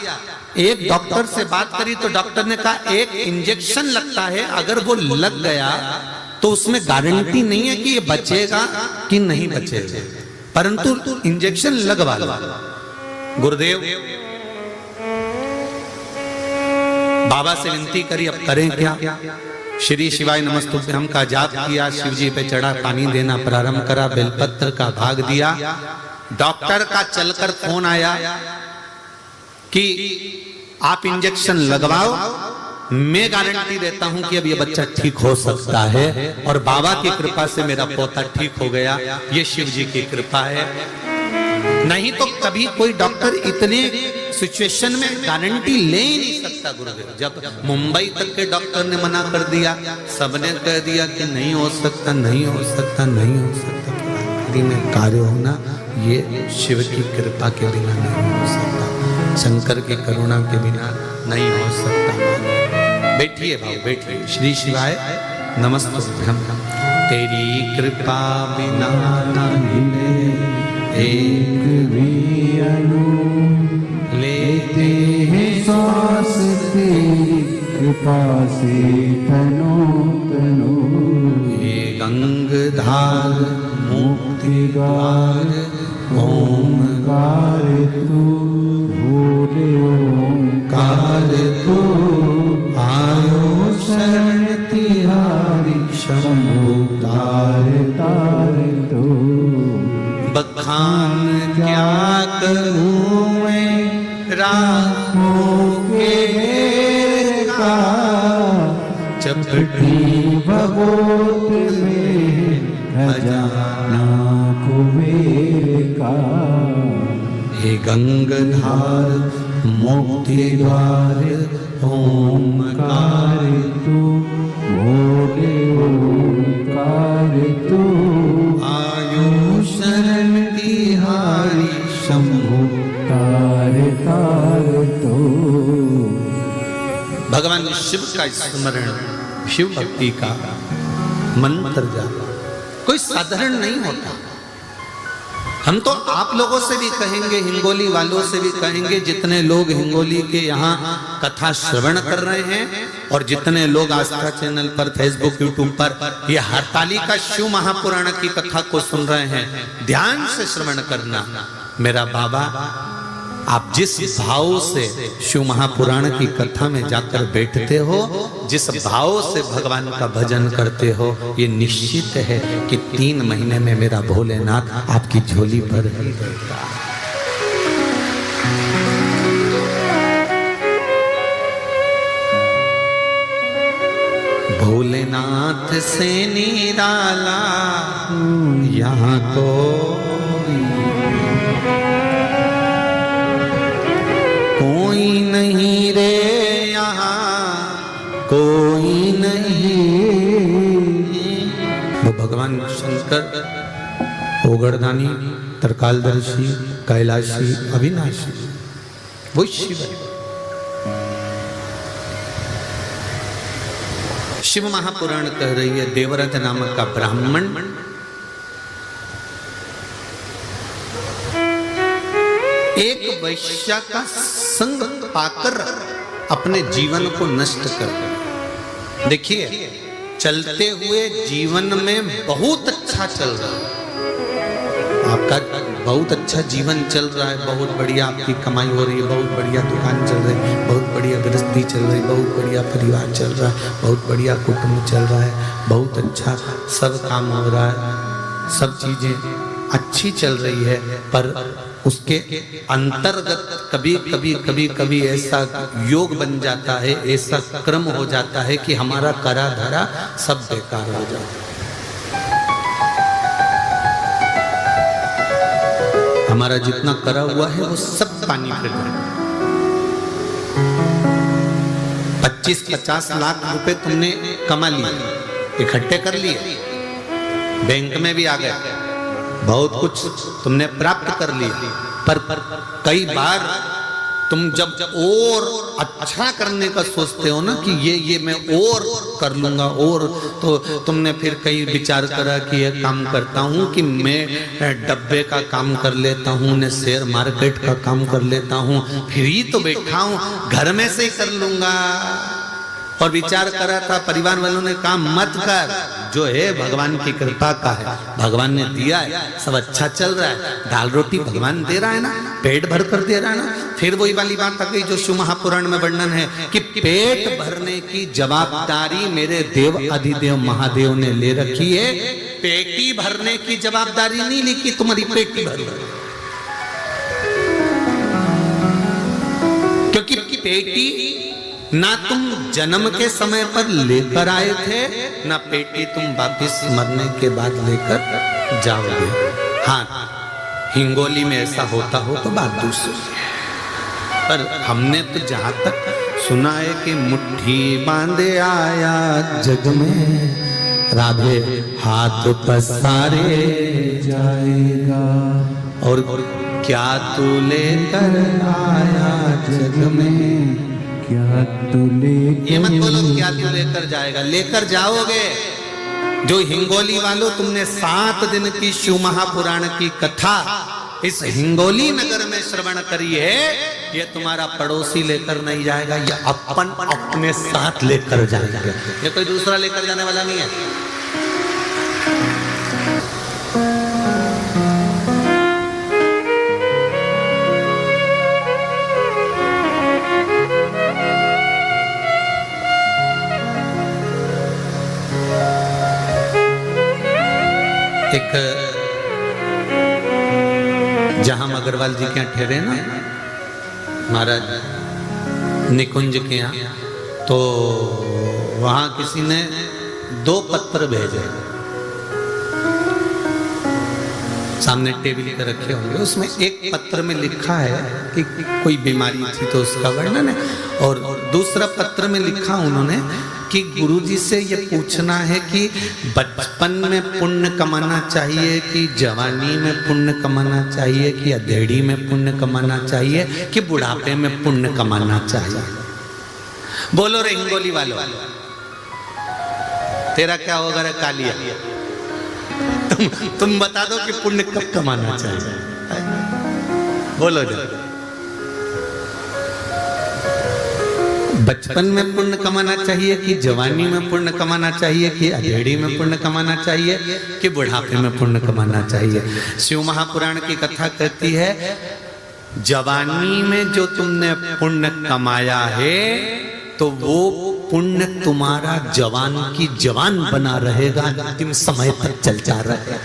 एक डॉक्टर से बात करी तो डॉक्टर ने कहा एक इंजेक्शन लगता है, अगर वो लग गया तो उसमें गारंटी नहीं है कि ये बचेगा कि नहीं बचेगा, परंतु इंजेक्शन लगवा लो। गुरुदेव बाबा से विनती करी, अब करें क्या। श्री शिवाय नमस्तुभ्यम का जाप किया, शिव जी पे चढ़ा, पानी देना प्रारंभ करा, बेलपत्र का भाग दिया। डॉक्टर का चलकर फोन आया कि आप इंजेक्शन लगवाओ, मैं गारंटी देता हूं कि अब ये बच्चा ठीक हो सकता है। और बाबा की कृपा से मेरा पोता ठीक हो गया। ये शिव जी की कृपा है। नहीं तो कभी कोई डॉक्टर इतने सिचुएशन में गारंटी ले ही नहीं सकता। गुरुदेव जब मुंबई तक के डॉक्टर ने मना कर दिया, सबने कह दिया कि नहीं हो सकता, नहीं हो सकता, नहीं हो सकता, में कार्य होना ये शिव की कृपा के बिना नहीं हो सकता, शंकर की करुणा के बिना नहीं हो सकता। बैठिए भाव, बैठिए। श्री शिवाय नमस्तुभ्यम। तेरी कृपा बिना न मिले एक भी अणु, लेते हैं सांस तेरी कृपा से तनो तनो। हे गंगाधार मुक्ति द्वार ओंकार तू, भोले ओंकार तू, आयो शरण तिहारी शंभु तार तार तू। बखान क्या करूं मैं राहों के घेर का, चपटी भगोत में खजाना कुबेर का। हे गंगाधार मुक्ति द्वार ओंकार तू, भोले ओंकार तू, आयो शरण शिव का स्मरण, शिव भक्ति का मंत्र जाप कोई साधारण नहीं होता। हम तो आप लोगों से भी कहेंगे, हिंगोली वालों से भी कहेंगे, जितने लोग हिंगोली के यहाँ कथा श्रवण कर रहे हैं और जितने लोग आस्था चैनल पर, फेसबुक, यूट्यूब पर ये हरतालिका शिव महापुराण की कथा को सुन रहे हैं, ध्यान से श्रवण करना। मेरा बाबा, आप जिस भाव से शिव महापुराण की कथा में जाकर बैठते हो, जिस भाव से भगवान का भजन करते हो, ये निश्चित है कि 3 महीने में मेरा भोलेनाथ आपकी झोली भर ही देगा। भोलेनाथ से निराला यहाँ को कोई नहीं रे, यहाँ कोई नहीं। वो भगवान शंकर ओगरदानी, तरकालदर्शी, कैलाशी, अविनाशी, वो शिव है। शिव महापुराण कह रही है, देवव्रत नामक का ब्राह्मण एक वैश्या का संग पाकर अपने जीवन को नष्ट कर। देखिए, चलते हुए जीवन में बहुत अच्छा चल रहा है, आपका बहुत अच्छा जीवन चल रहा है, बहुत बढ़िया आपकी कमाई हो रही है, बहुत बढ़िया दुकान चल रही है, बहुत बढ़िया गृहस्थी चल रही है, बहुत बढ़िया परिवार चल रहा है, बहुत बढ़िया कुटुंब चल रहा है, बहुत अच्छा सब काम हो रहा है, सब चीजें अच्छी चल रही है। पर उसके अंतर्गत कभी ऐसा योग बन जाता है, ऐसा क्रम हो जाता है कि हमारा करा धरा सब बेकार हो जाता है। हमारा जितना करा हुआ है वो सब पानी फिर जाएगा। 25-50 लाख रुपए तुमने कमा लिए, इकट्ठे कर लिए, बैंक में भी आ गए, बहुत कुछ तुमने प्राप्त कर लिया, पर कई बार तुम जब और अच्छा करने का सोचते हो ना कि ये मैं और कर लूंगा, और तो तुमने फिर कई विचार करा कि ये काम करता हूँ कि मैं डब्बे का काम कर लेता हूँ, ने शेयर मार्केट का काम कर लेता हूँ, फ्री तो बैठा हूँ, घर में से ही कर लूंगा। और विचार करा था, परिवार वालों ने कहा मत कर, जो है भगवान की कृपा का है, भगवान ने दिया है, सब अच्छा चल रहा है, दाल रोटी भगवान दे रहा है ना, पेट भर कर दे रहा है ना। फिर वही वाली बात आ गई जो शिव महापुराण में वर्णन है कि पेट भरने की जवाबदारी मेरे देव अधिदेव महादेव ने ले रखी है, पेटी भरने की जवाबदारी नहीं ली कि तुम्हारी पेटी भर, क्योंकि पेटी ना तुम जन्म के समय पर लेकर आए थे, ना पेटी तुम वापिस मरने के बाद लेकर जाओगे। हाँ, हिंगोली में ऐसा होता हो तो बात दूसरी है, पर हमने तो जहां तक सुना है कि मुट्ठी बांधे आया जग में, राधे हाथ पसारे जाएगा, और क्या तू लेकर आया जग में, क्या तू ले, ये मत बोलो क्या तू लेकर जाएगा, लेकर जाओगे। जो हिंगोली वालों, तुमने 7 दिन की शिव महापुराण की कथा इस हिंगोली नगर में श्रवण करी है, ये तुम्हारा पड़ोसी लेकर नहीं जाएगा, ये अपन अपने साथ लेकर जाएगा, ये कोई दूसरा लेकर जाने वाला नहीं है। एक जहां अग्रवाल जी के यहाँ ठहरे ना महाराज निकुंज के यहाँ, तो वहां किसी ने 2 पत्र भेजे, सामने टेबल पे रखे होंगे, उसमें एक पत्र में लिखा है कि कोई बीमारी थी तो उसका वर्णन है, और दूसरा पत्र में लिखा उन्होंने कि गुरुजी से ये पूछना है कि बचपन में पुण्य कमाना चाहिए कि जवानी में पुण्य कमाना चाहिए कि अधेड़ी में पुण्य कमाना चाहिए कि बुढ़ापे में पुण्य कमाना चाहिए। बोलो रे हिंगोली वालों, तेरा क्या होगा रे कालिया? तुम बता दो कि पुण्य कब कमाना चाहिए? बोलो जरा। बचपन में पुण्य कमाना चाहिए कि जवानी में पुण्य कमाना चाहिए कि अधेड़ी में पुण्य कमाना चाहिए कि बुढ़ापे में पुण्य कमाना चाहिए? शिव महापुराण की कथा कहती है जवानी में जो तुमने पुण्य कमाया है तो वो पुण्य तुम्हारा जवान की जवान बना रहेगा, अंतिम समय तक चलता रहेगा।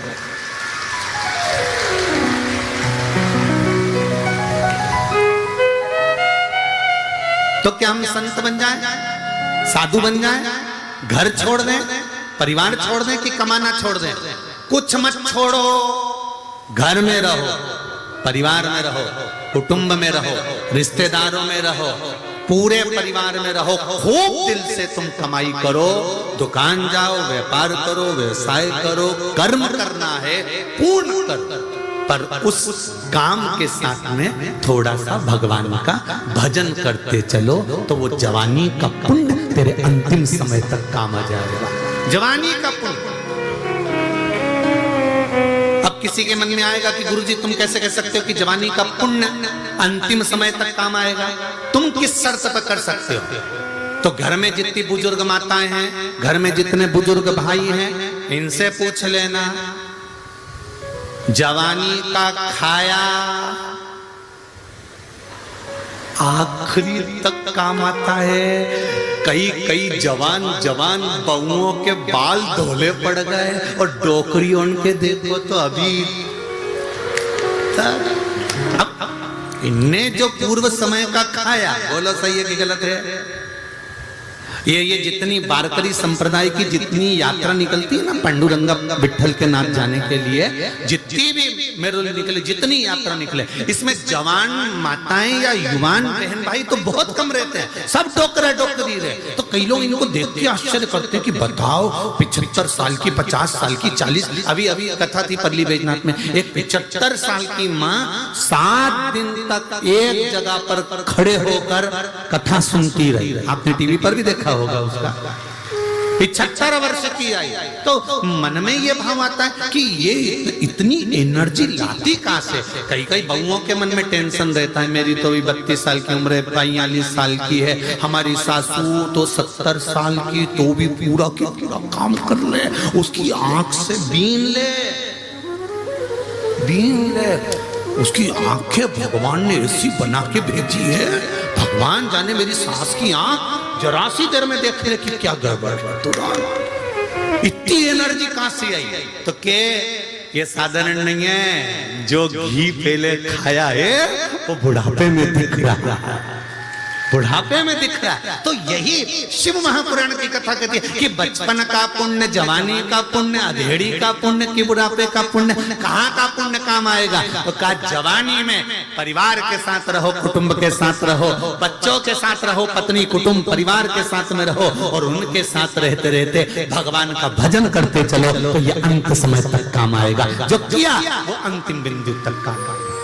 तो क्या हम संत बन जाएं, साधु बन जाएं, घर छोड़ दें, परिवार छोड़ दें कि कमाना छोड़ दें? कुछ मत छोड़ो, घर में रहो, परिवार में रहो, कुटुंब में रहो, रिश्तेदारों में रहो, पूरे परिवार में रहो, खूब दिल से तुम कमाई करो, दुकान जाओ, व्यापार करो, व्यवसाय करो, कर्म करना है पूर्ण कर, पर उस काम के साथ में थोड़ा सा भगवान का भजन करते चलो तो वो जवानी का पुण्य तेरे अंतिम समय तक काम आ जाएगा। जवानी का पुण्य। अब किसी के मन में आएगा कि गुरुजी तुम कैसे कह सकते हो कि जवानी का पुण्य अंतिम समय तक काम आएगा? तुम किस शर्त पर कर सकते हो? तो घर में जितनी बुजुर्ग माताएं हैं, घर में जितने बुजुर्ग भाई हैं, इनसे पूछ लेना जवानी का खाया आखिरी तक काम आता है। कई जवान बहुओं के बाल धोले पड़ गए और डोकरी उनके देखो तो अभी अब इनने जो पूर्व समय का खाया, बोलो सही है कि गलत है? ये जितनी वारकरी संप्रदाय की जितनी यात्रा निकलती है ना पांडुरंगा विठल के नाथ जाने के लिए, जितनी भी मेरुल निकले, जितनी यात्रा निकले, इसमें जवान माताएं या युवान बहन भाई तो बहुत कम रहते हैं, सब डोकरी रहे। तो कई लोग इनको देख के आश्चर्य करते हैं कि बताओ 75 साल की, 50 साल की, 40, अभी कथा थी परली बैजनाथ में, एक 75 साल की माँ 7 दिन तक एक जगह पर खड़े होकर कथा सुनती रही। आपने टीवी पर भी देखा होगा उसका। 75 वर्ष की आई तो मन में ये भाव आता है कि ये इतनी एनर्जी लाती कहां से? कई बहुओं के मन में टेंशन रहता है, मेरी तो भी 32 साल की उम्र है, 42 साल की है, हमारी सासू तो 70 साल की, तो भी पूरा के पूरा काम कर ले, उसकी आंख से बीन ले, उसकी आंखें भगवान ने ऐसी बना के भेजी है, भगवान जाने मेरी सास की आंख जरा सी देर में देख ले कि क्या गड़बड़ है, इतनी एनर्जी कहां से आई? तो के ये साधारण नहीं है, जो घी पहले खाया है वो बुढ़ापे में दिख रहा है, बुढ़ापे में दिख रहा है। तो यही शिव महापुराण की कथा कहती है कि बचपन का पुण्य, जवानी का पुण्य, अधेड़ी का पुण्य कि बुढ़ापे का पुण्य, कहाँ का पुण्य काम आएगा? तो कहा जवानी में परिवार के साथ रहो, कुटुंब के साथ रहो, बच्चों के साथ रहो, पत्नी कुटुंब परिवार के साथ में रहो, और उनके साथ रहते रहते भगवान का भजन करते चलो तो ये अंत समय तक काम आएगा। जो किया वो अंतिम बिंदु तक काम आएगा।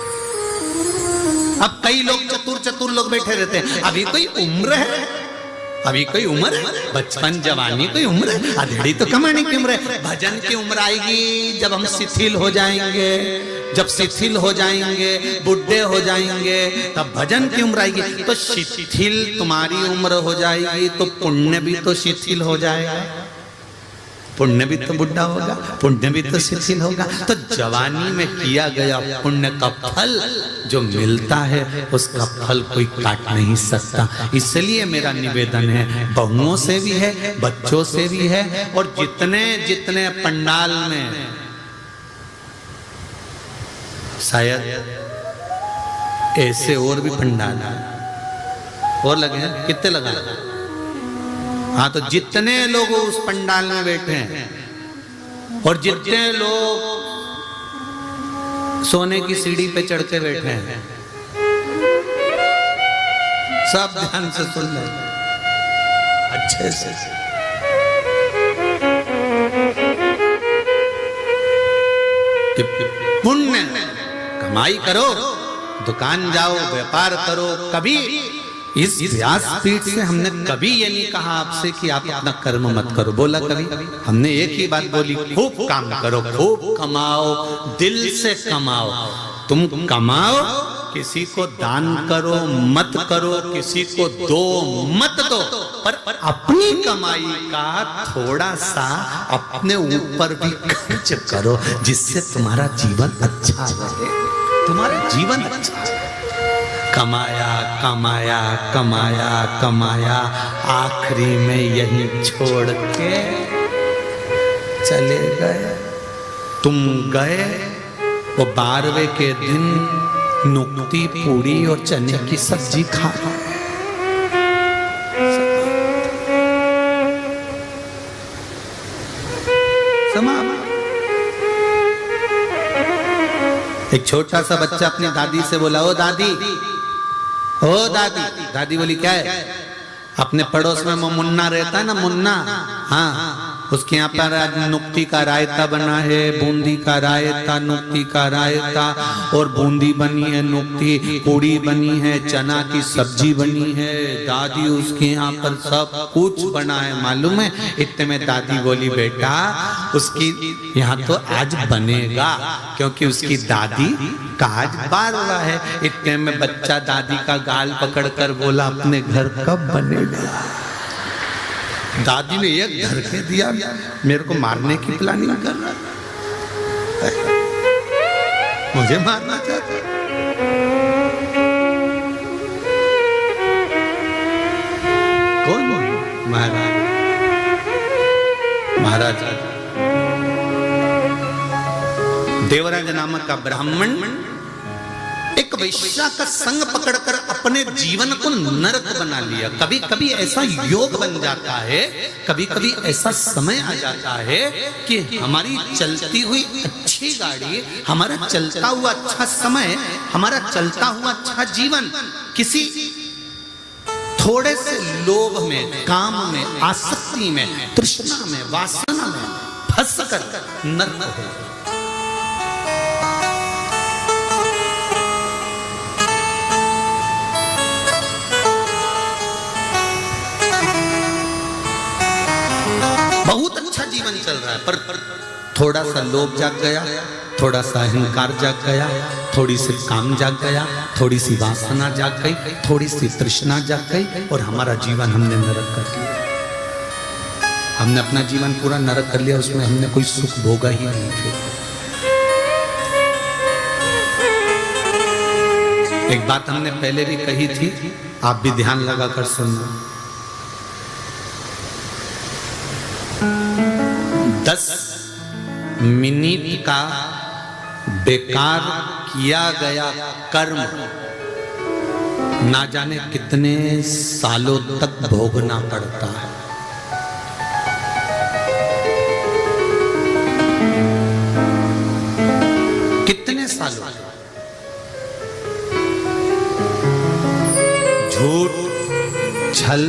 अब कई लोग चतुर लोग बैठे रहते हैं, अभी कोई उम्र है, अभी कोई उम्र है, बचपन जवानी कोई उम्र है, अधेड़ी तो कमाने की उम्र है। भजन की उम्र आएगी जब हम शिथिल हो जाएंगे, जब शिथिल हो जाएंगे, बुढ़े हो जाएंगे, तब भजन की उम्र आएगी। तो शिथिल तुम्हारी उम्र हो जाएगी तो पुण्य भी तो शिथिल हो जाएगा, पुण्य भी तो बुढ़ा होगा, पुण्य भी तो शिथिल होगा। तो जवानी में किया गया पुण्य का फल जो मिलता है उसका फल कोई काट नहीं सकता। इसलिए मेरा निवेदन है, बहुओं से भी है, बच्चों से भी है, और जितने जितने पंडाल में शायद ऐसे और भी पंडाल और लगे हैं, कितने लगा? हाँ, तो जितने लोग उस पंडाल में बैठे हैं और जितने लोग सोने की सीढ़ी पे चढ़ के बैठे हैं, सब ध्यान से सुन ले अच्छे से। पुण्य कमाई करो, दुकान जाओ, व्यापार करो, कभी इस व्यासपीठ से हमने कभी ये नहीं कहा आपसे कि आप अपना कर्म मत करो। बोला कभी? हमने एक ही बात बोली, खूब काम करो, खूब कमाओ, दिल से कमाओ। तुम कमाओ, किसी को दान करो मत करो, किसी को दो मत दो, पर अपनी कमाई का थोड़ा सा अपने ऊपर भी खर्च करो, जिससे तुम्हारा जीवन अच्छा रहे, तुम्हारा जीवन अच्छा रहे। कमाया कमाया कमाया कमाया, आखिरी में यही छोड़ के चले गए। तुम गए, वो 12वें के दिन नुक्ती पूड़ी और चने की सब्जी खा रहे। एक छोटा सा बच्चा अपनी दादी से बोला, ओ दादी, ओ दादी। दादी बोली क्या है? अपने पड़ोस में वो मुन्ना रहता है ना, मुन्ना, हाँ, उसके यहाँ पर आज नुक्ती का रायता बना है, बूंदी का रायता, नुक्ती का रायता, और बूंदी बनी है, नुक्ती पूड़ी बनी है, चना की सब्जी बनी है। दादी उसके यहाँ पर सब कुछ बना है, मालूम है? इतने में दादी बोली, बेटा उसकी यहाँ तो आज बनेगा, क्योंकि उसकी दादी का आज 12वां है। इतने में बच्चा दादी का गाल पकड़कर बोला, अपने घर कब बनेगा? दादी ने एक घर के दिया, मेरे को मारने की प्लानिंग कर रहा है, मुझे मारना चाहता है। कौन? महाराज, महाराज देवराज नामक का ब्राह्मण एक वैश्या का संग पकड़कर अपने जीवन को नरक बना लिया। कभी कभी ऐसा योग बन जाता है, कभी कभी ऐसा समय आ जाता है कि हमारी चलती हुई अच्छी गाड़ी, हमारा चलता हुआ अच्छा समय, हमारा चलता हुआ अच्छा जीवन किसी थोड़े से लोभ में, काम में, आसक्ति में, तृष्णा में, वासना में फंसकर नरक हो। बहुत अच्छा जीवन चल रहा है, पर थोड़ा सा लोभ जाग गया, थोड़ा सा अहंकार जाग गया, थोड़ी सी काम जाग गया, थोड़ी सी वासना जाग गई, थोड़ी सी तृष्णा जाग गई, और हमारा जीवन हमने नरक कर लिया। हमने अपना जीवन पूरा नरक कर लिया, उसमें हमने कोई सुख भोगा ही नहीं थे। एक बात हमने पहले भी कही थी, आप भी ध्यान लगाकर सुनना। 10 मिनट का बेकार किया गया कर्म ना जाने कितने सालों तक भोगना पड़ता है। कितने सालों? झूठ, छल,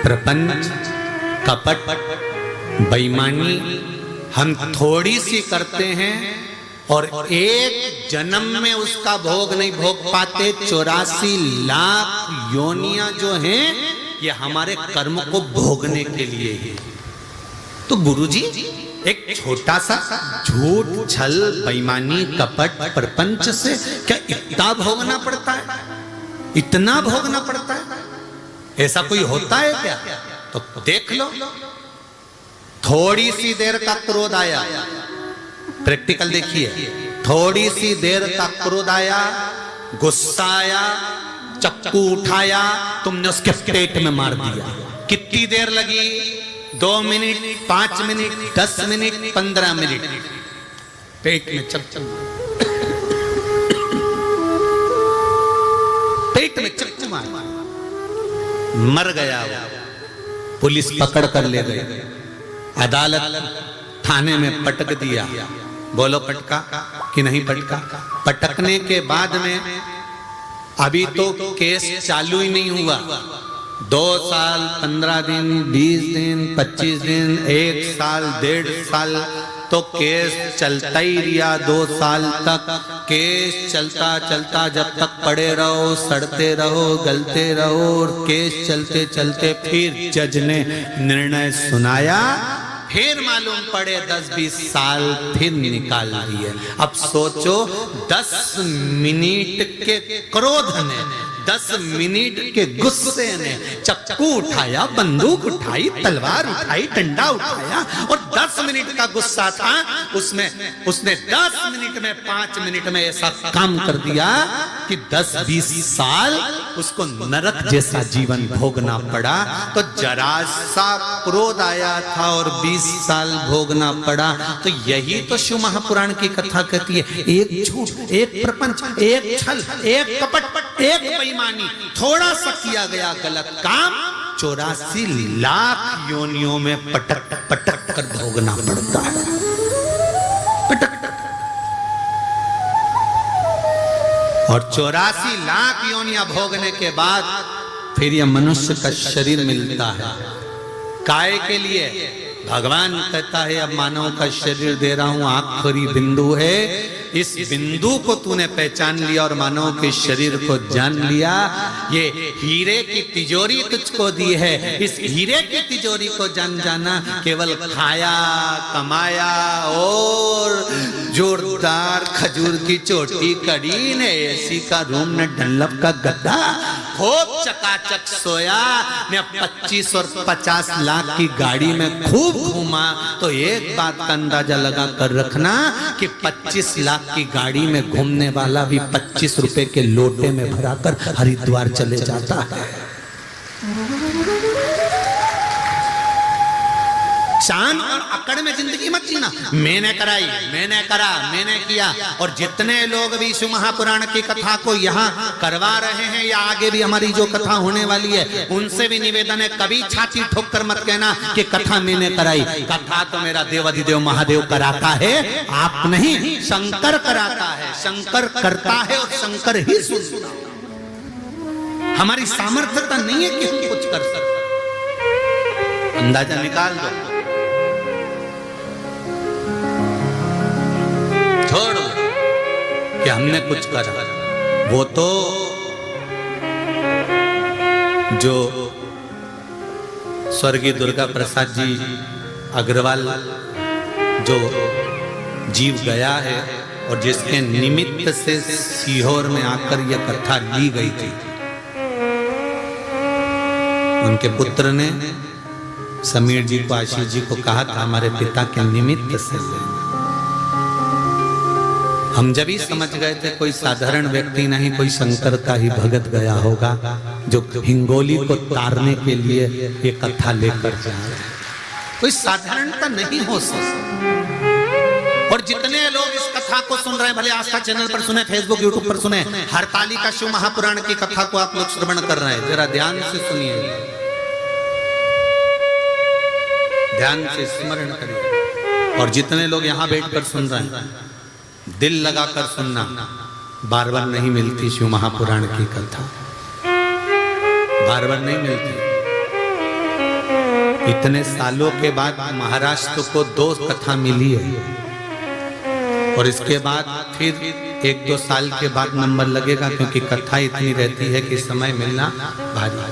प्रपंच, कपट, बेईमानी हम थोड़ी सी करते हैं और एक जन्म में उसका भोग नहीं भोग पाते। 84 लाख योनियां जो हैं ये हमारे कर्म को भोगने के लिए है। तो गुरुजी एक छोटा सा झूठ, छल, बेईमानी, कपट, प्रपंच से क्या इतना भोगना पड़ता है? इतना भोगना पड़ता है? ऐसा कोई होता है क्या? तो देख लो, थोड़ी सी देर का क्रोध आया, प्रैक्टिकल देखिए, थोड़ी सी देर का क्रोध आया, गुस्सा आया, चक्कू उठाया, तुमने उसके पेट में मार दिया। कितनी देर लगी? 2 मिनट, 5 मिनट, 10 मिनट, 15 मिनट, पेट में चक्कू, पेट में चक्कू मार, मर गया। पुलिस पकड़ कर ले गई, अदालत थाने में पटक दिया। बोलो पटका कि नहीं पटका? पटकने के बाद में अभी तो केस चालू ही नहीं हुआ। 2 साल, 15 दिन, 20 दिन, 25 दिन, 1 साल, 1.5 साल तो केस चलता ही रहा। 2 साल तक केस चलता चलता जब तक पड़े रहो, सड़ते रहो, गलते रहो, और केस चलते चलते फिर जज ने निर्णय सुनाया, फिर मालूम पड़े 10-20 साल फिर निकाल दिए। अब सोचो 10 मिनट के क्रोध ने, 10 मिनट के गुस्से ने चक्कू उठाया, बंदूक उठाई, तलवार उठाई, डंडा उठाया, और 10 मिनट का गुस्सा था उसने 10 मिनट में 5 मिनट में ऐसा काम कर दिया कि 10-20 साल उसको नरक जैसा जीवन भोगना पड़ा। तो जरा सा क्रोध आया था और 20 साल भोगना पड़ा। तो यही तो शिव महापुराण की कथा कहती है, एक झूठ, एक प्रपंच, एक छल, एक कपट, एक बेईमानी, थोड़ा सा किया गया गलत काम 84 लाख योनियों में पटक पटक कर भोगना पड़ता है। पटक और 84 लाख योनियां भोगने के बाद फिर यह मनुष्य का शरीर मिलता है। काय के लिए? भगवान कहता है अब मानव का शरीर दे रहा हूं, आखिरी बिंदु है, इस बिंदु को तूने पहचान लिया और मानव के शरीर को जान लिया, ये हीरे की तिजोरी तुझको दी है, इस हीरे की तिजोरी को जान जाना, केवल खाया, कमाया और जोरदार खजूर की चोटी, कड़ी ने एसी का रूम ने डनलप का गद्दा, खूब चकाचक सोया ने 25 और 50 लाख की गाड़ी में खूब घूमा। तो एक बात का अंदाजा लगा कर रखना कि 25 लाख की गाड़ी में घूमने वाला भी 25 रुपए के लोटे में भराकर हरिद्वार चले जाता है। शान और अकड़ में जिंदगी मत जीना, मैंने कराई, मैंने करा, मैंने किया। और जितने लोग भी शिव महापुराण की कथा को यहाँ करवा रहे हैं या आगे भी हमारी जो कथा होने वाली है, उनसे भी निवेदन है, कभी छाती ठोक कर मत कहना कि कथा मैंने कराई। कथा तो मेरा देवाधिदेव महादेव कराता है, आप नहीं, शंकर कराता है, शंकर करता है और शंकर ही सुनता है। हमारी सामर्थ्यता नहीं है कि हम कुछ कर सकते। अंदाजा निकाल दो, छोड़ कि हमने कुछ करा। वो तो जो स्वर्गीय दुर्गा प्रसाद जी अग्रवाल जो जीव गया है और जिसके निमित्त से सीहोर में आकर यह कथा ली गई थी, उनके पुत्र ने समीर जी को, आशीष जी को कहा था हमारे पिता के निमित्त से। हम जब ही समझ गए थे कोई साधारण व्यक्ति नहीं, कोई शंकर का ही भगत गया होगा जो हिंगोली को तारने के लिए ये कथा लेकर जा रहे हैं। कोई साधारणता नहीं हो सकती। और जितने लोग इस कथा को सुन रहे हैं, भले आस्था चैनल पर सुने, फेसबुक यूट्यूब पर सुने, हरतालिका शिव महापुराण की कथा को आप लोग श्रवण कर रहे हैं, जरा ध्यान से सुनिए, ध्यान से स्मरण करिए। और जितने लोग यहाँ बैठकर सुन रहे हैं, दिल लगाकर सुनना, बार बार नहीं मिलती शिव महापुराण की कथा, बार बार नहीं मिलती। इतने सालों के बाद महाराष्ट्र को 2 कथा मिली है और इसके बाद फिर 1-2 साल के बाद नंबर लगेगा, क्योंकि कथा इतनी रहती है कि समय मिलना भारी।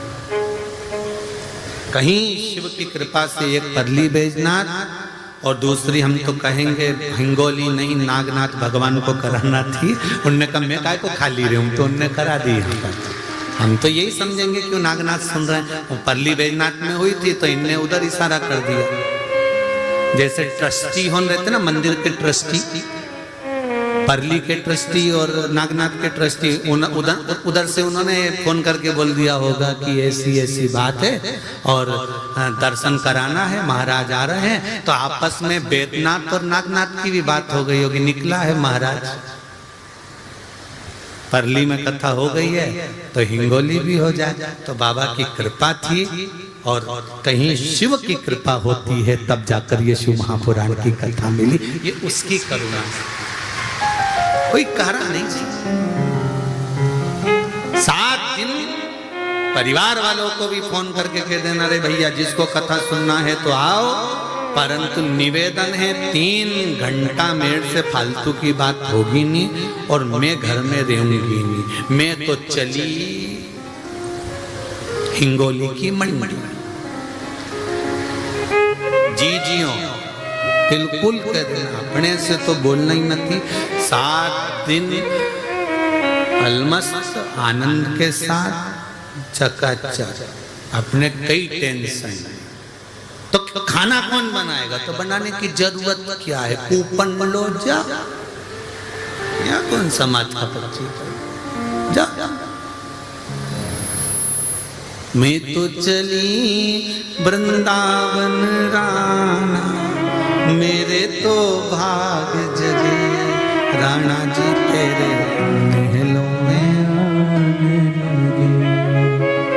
कहीं शिव की कृपा से एक परली बैजनाथ और दूसरी हम तो कहेंगे हिंगोली नहीं, नागनाथ भगवान को कराना थी। उनने कहा मैं काय को खाली रही हूँ, तो उनने करा दी। हम तो यही समझेंगे क्यों नागनाथ सुन रहे हैं। वो परली बैजनाथ में हुई थी तो इनने उधर इशारा कर दिया। जैसे ट्रस्टी होने रहते ना, मंदिर के ट्रस्टी, परली के ट्रस्टी और नागनाथ के ट्रस्टी, उधर से उन्होंने फोन करके बोल दिया होगा कि ऐसी ऐसी बात है और दर्शन कराना है, महाराज आ रहे हैं। तो आपस में बैद्यनाथ और नागनाथ की भी बात हो गई होगी, निकला है महाराज, परली में कथा हो गई है तो हिंगोली भी हो जाए। तो बाबा की कृपा थी, और कहीं शिव की कृपा होती है तब जाकर ये शिव महापुराण की कथा मिली। ये उसकी करुणा, कोई कारण नहीं। 7 दिन परिवार वालों को भी फोन करके कह देना, रे भैया जिसको कथा सुनना है तो आओ, परंतु निवेदन है 3 घंटा मेरे से फालतू की बात होगी नहीं और मैं घर में रहूंगी नहीं। मैं तो चली हिंगोली की मंडी। जी जियो बिल्कुल कह देना, अपने से तो बोलना ही नहीं। 7 दिन अलमस्त आनंद के साथ चकाचक, अपने कई टेंशन नहीं। तो खाना कौन बनाएगा? तो बनाने की जरूरत क्या है? कूपन लो जा, या कौन समाज का पक्षी जा। मैं तो चली वृंदावन राणा, मेरे तो भाग जगे राणा जी तेरे महलों में,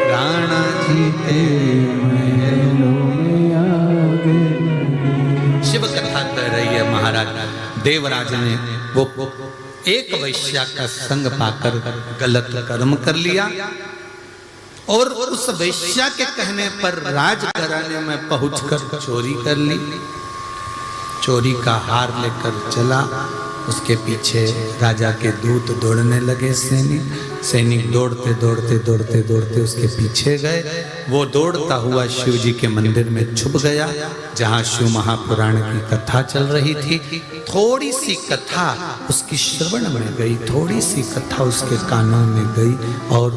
राणा जी तेरे महलों में आगे। शिव कथा कह रही है महाराज देवराज ने वो एक वैश्या का संग पाकर गलत कर्म कर लिया और उस वैश्या के कहने पर राजघराने में पहुंचकर चोरी कर ली। चोरी का हार लेकर चला, उसके पीछे राजा के दूत दौड़ने लगे। सैनिक दौड़ते दौड़ते दौड़ते दौड़ते उसके पीछे गए। वो दौड़ता हुआ शिव जी के मंदिर में छुप गया, जहाँ शिव महापुराण की कथा चल रही थी। थोड़ी सी कथा उसकी श्रवण में गई, थोड़ी सी कथा उसके कानों में गई, और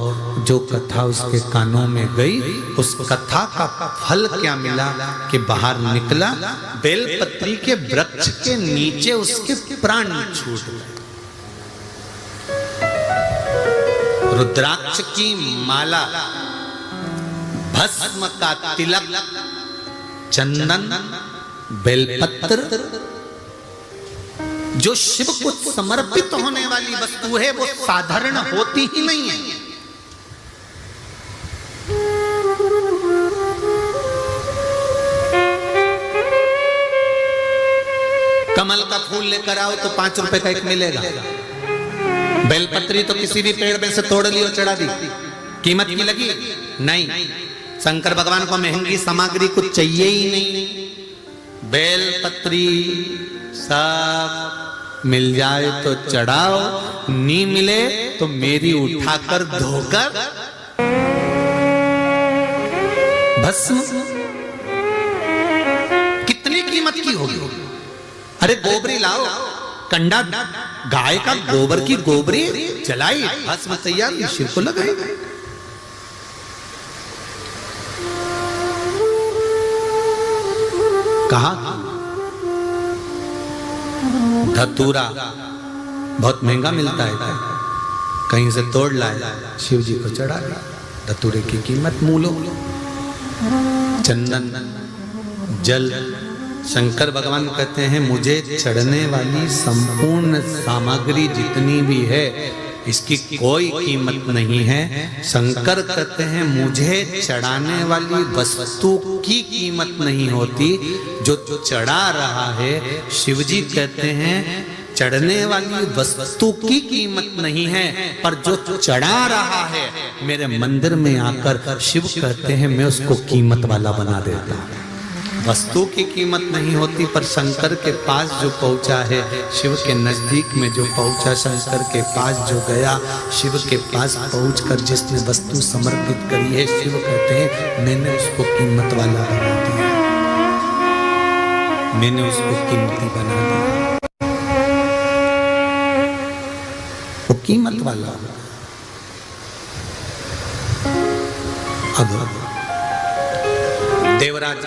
जो कथा उसके कानों में गई उस कथा का फल क्या मिला कि बाहर निकला, बेलपत्री के वृक्ष के नीचे उसके प्राण छूट गए। रुद्राक्ष की माला, भस्म का तिलक, चंदन, बेलपत्र, जो शिव को समर्पित होने वाली वस्तु है वो साधारण होती ही नहीं है। कमल का फूल लेकर आओ तो 5 रुपए का एक मिलेगा। बेलपत्री तो किसी भी पेड़ में से तोड़ ली और चढ़ा दी, कीमत की लगी नहीं। शंकर भगवान को महंगी सामग्री कुछ चाहिए ही नहीं। बेलपत्री सब मिल जाए तो चढ़ाओ, नहीं मिले तो मेरी उठाकर धोकर भस्म। कितनी कीमत की होगी? अरे गोबरी लाओ, कंडा गाय का गोबर की गोबरी जलाई, भस्म तैयार, शिव को लगाई। कहा धतूरा बहुत महंगा मिलता है, कहीं से तोड़ लाए, शिव जी को चढ़ा दिया। धतूरे की कीमत मूलो। चंदन, जल, शंकर भगवान कहते हैं मुझे चढ़ने वाली संपूर्ण सामग्री जितनी भी है इसकी कोई कीमत नहीं है। शंकर कहते हैं मुझे चढ़ाने वाली वस्तु की कीमत नहीं होती, जो चढ़ा रहा है। शिवजी कहते हैं चढ़ने वाली वस्तु की कीमत नहीं है, पर जो चढ़ा रहा है मेरे मंदिर में आकर, शिव कहते हैं मैं उसको कीमत वाला बना देता हूं। वस्तु की कीमत नहीं होती, पर शंकर के पास जो पहुंचा है, शिव के नजदीक में जो पहुंचा, शंकर के पास जो गया, शिव के पास पहुंचकर जिसने वस्तु समर्पित करी है, शिव कहते हैं मैंने उसको कीमत वाला बना दिया, मैंने उसको कीमती बना दिया। वो कीमत वाला। अब देवराज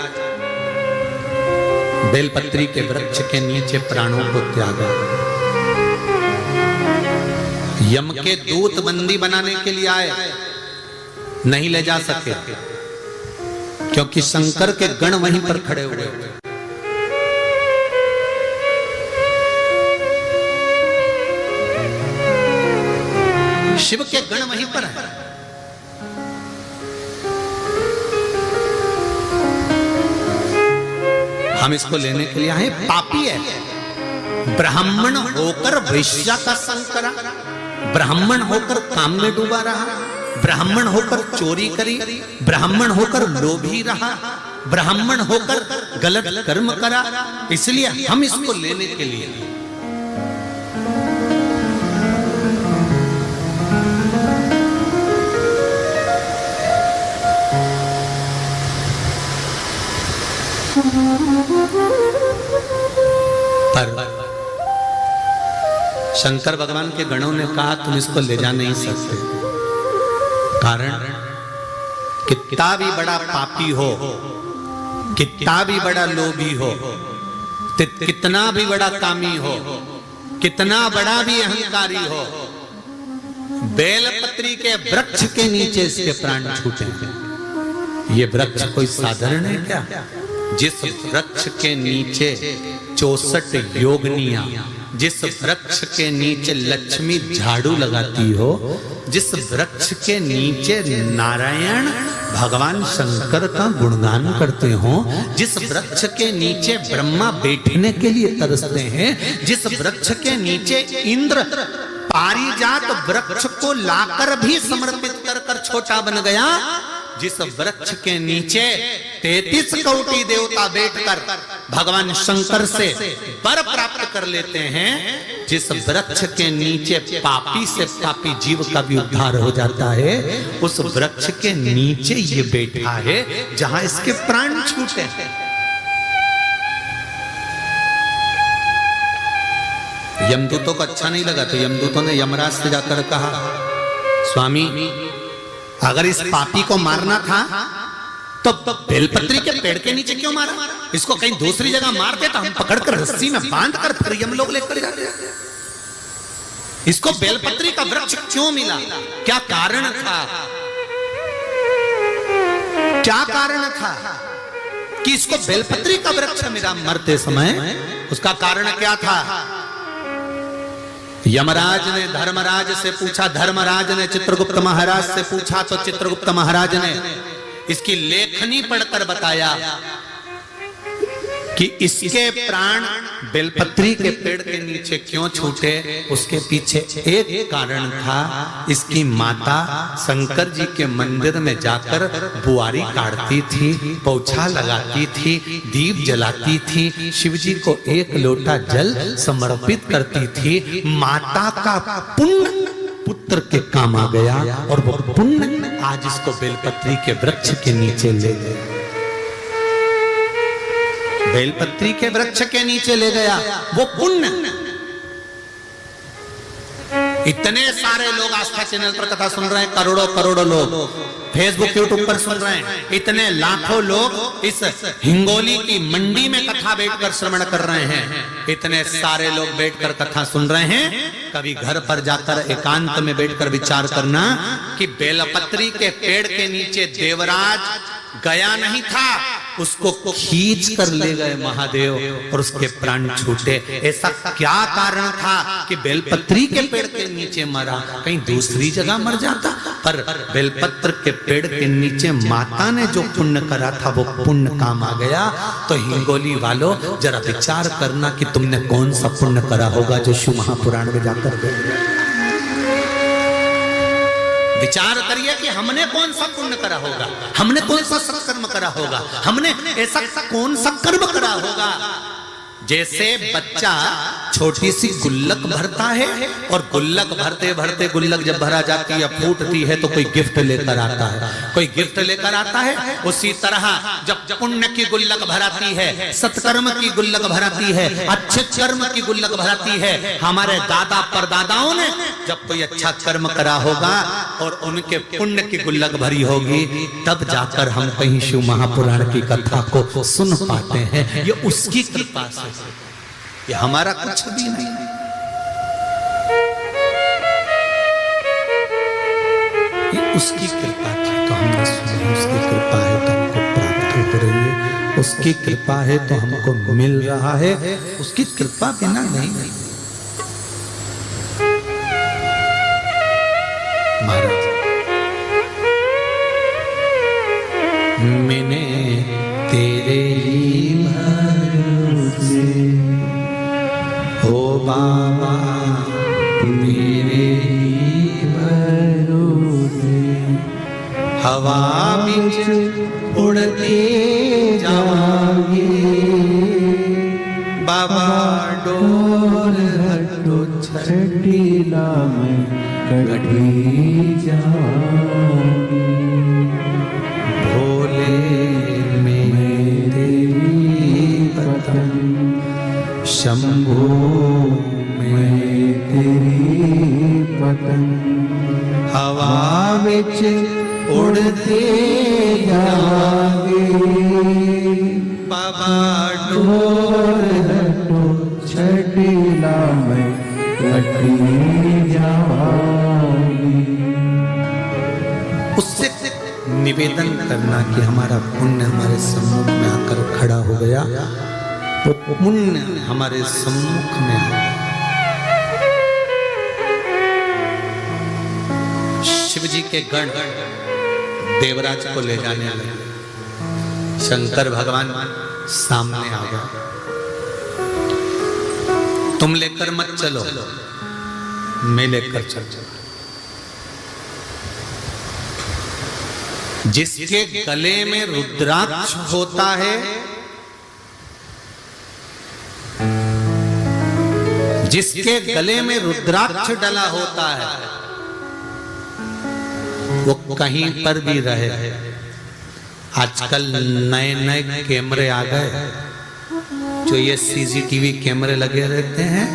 बेलपत्री के वृक्ष के नीचे प्राणों को त्यागा। यम के दूत बंदी बनाने के लिए आए, नहीं ले जा सके क्योंकि शंकर के गण वहीं पर खड़े हुए। शिव के गण वहीं पर है। हम इसको लेने के लिए आए। पापी है, ब्राह्मण होकर वैश्या का संग करा, ब्राह्मण होकर काम में डूबा रहा, ब्राह्मण होकर चोरी करी, ब्राह्मण होकर लोभी रहा, ब्राह्मण होकर गलत कर्म करा, इसलिए हम इसको लेने के लिए पर शंकर भगवान के गणों ने कहा तुम इसको ले जा नहीं सकते। कारण कितना भी बड़ा पापी हो, कितना भी बड़ा लोभी हो, कितना भी बड़ा कामी हो, कितना बड़ा भी अहंकारी हो, बेलपत्री के वृक्ष के नीचे इसके प्राण छूटे। ये वृक्ष कोई साधारण है क्या? जिस वृक्ष के नीचे 64 योगनियां, जिस वृक्ष के नीचे लक्ष्मी झाड़ू लगाती हो, जिस वृक्ष के नीचे नारायण भगवान शंकर का गुणगान करते हो, जिस वृक्ष के नीचे ब्रह्मा बैठने के लिए तरसते हैं, जिस वृक्ष के नीचे इंद्र पारिजात वृक्ष को लाकर भी समर्पित कर छोटा बन गया, जिस वृक्ष के नीचे 33 कोटि देवता बैठकर भगवान शंकर से वर प्राप्त कर लेते हैं, जिस वृक्ष के नीचे पापी से पापी जीव का भी उद्धार हो जाता है, उस वृक्ष के नीचे ये बैठा है जहां इसके प्राण छूटे हैं। यमदूतों को अच्छा नहीं लगा तो यमदूतों ने यमराज से जाकर कहा, स्वामी अगर इस पापी को मारना था तो बेलपत्री के पेड़ के नीचे क्यों मारा? इसको कहीं दूसरी जगह मार दे तो हम पकड़कर रस्सी में बांधकर फिर यम लोग लेकर जाते। इसको बेलपत्री का वृक्ष क्यों मिला? क्या कारण था? क्या कारण था कि इसको बेलपत्री का वृक्ष मिला मरते समय? उसका कारण क्या था? यमराज ने धर्मराज से पूछा, धर्मराज ने चित्रगुप्त महाराज से पूछा, तो चित्रगुप्त महाराज ने इसकी लेखनी पढ़कर बताया कि इसके प्राण बेलपत्री के पेड़ के नीचे क्यों छूटे। उसके पीछे एक कारण था, इसकी माता शंकर जी के मंदिर में जाकर बुआरी काटती थी, पोछा लगाती थी, दीप जलाती थी, शिव जी को 1 लोटा जल समर्पित करती थी। माता का पुण्य पुत्र के काम आ गया और वो पुण्य आज इसको बेलपत्री के वृक्ष के नीचे ले गया, बेलपत्री के वृक्ष के नीचे ले गया वो पुण्य। इतने सारे लोग आस्था चैनल पर कथा सुन रहे हैं, करोड़ों करोड़ों लोग फेसबुक यूट्यूब पर सुन रहे हैं, इतने लाखों लोग इस हिंगोली की मंडी में कथा बैठकर श्रवण कर रहे हैं, इतने सारे लोग बैठकर कथा सुन रहे हैं। कभी घर पर जाकर एकांत में बैठकर विचार करना कि बेलपत्री के पेड़ के नीचे देवराज गया नहीं था, उसको खींच कर ले गए महादेव और उसके प्राण छूटे। ऐसा क्या कारण था कि बेलपत्री के पेड़ के नीचे मरा? कहीं दूसरी जगह मर जाता, पर बेलपत्र के पेड़ के नीचे माता ने जो पुण्य करा था वो पुण्य काम आ गया। तो हिंगोली वालों जरा विचार करना कि तुमने कौन सा पुण्य करा होगा जो शिव महापुराण में जाकर विचार करिए कि हमने कौन सा पुण्य करा होगा, हमने कौन सा सत्कर्म करा होगा, हमने ऐसा कौन सा कर्म करा होगा। जैसे बच्चा छोटी सी गुल्लक भरता है और गुल्लक भरते भरते गुल्लक जब भरा जाती है फूटती है तो कोई गिफ्ट लेकर आता है, कोई गिफ्ट लेकर आता है। उसी तरह जब पुण्य की गुल्लक भराती है, सत्कर्म की गुल्लक भराती है, अच्छे कर्म की गुल्लक भराती है। हमारे दादा परदादाओं ने जब कोई अच्छा कर्म करा होगा और उनके पुण्य की गुल्लक भरी होगी, तब जाकर हम कहीं शिव महापुराण की कथा को सुन पाते हैं। ये उसकी कृपा से, ये हमारा कुछ भी नहीं। ये उसकी कृपा थी तो हमने सुनी, उसकी कृपा है तो हमको प्राप्त हो रही है, उसकी कृपा है तो हमको मिल रहा है, उसकी कृपा बिना नहीं। महाराज मैंने तेरे ही भरोसे ओ बाबा, तेरे ही भरोसे हवा बिच उड़ते जटिला में कटी जाऊंगी। भोले में तेरी पतन, शंभो में तेरी पतन, हवा विच उड़ते जाओगे। बाबा ढोल हटो छटिला में कटी जाओगी। उससे निवेदन करना कि हमारा पुण्य हमारे सम्मुख में आकर खड़ा हो गया, तो पुण्य हमारे सम्मुख में आ गया। शिव जी के गण देवराज को ले जाने लगे। शंकर भगवान सामने आ गए। तुम लेकर मत चलो, मैं लेकर चल। जिसके गले में रुद्राक्ष होता है, जिसके गले में रुद्राक्ष डला होता है, वो कहीं पर भी रहे। आजकल नए नए कैमरे आ गए, जो ये सीसीटीवी कैमरे लगे रहते हैं।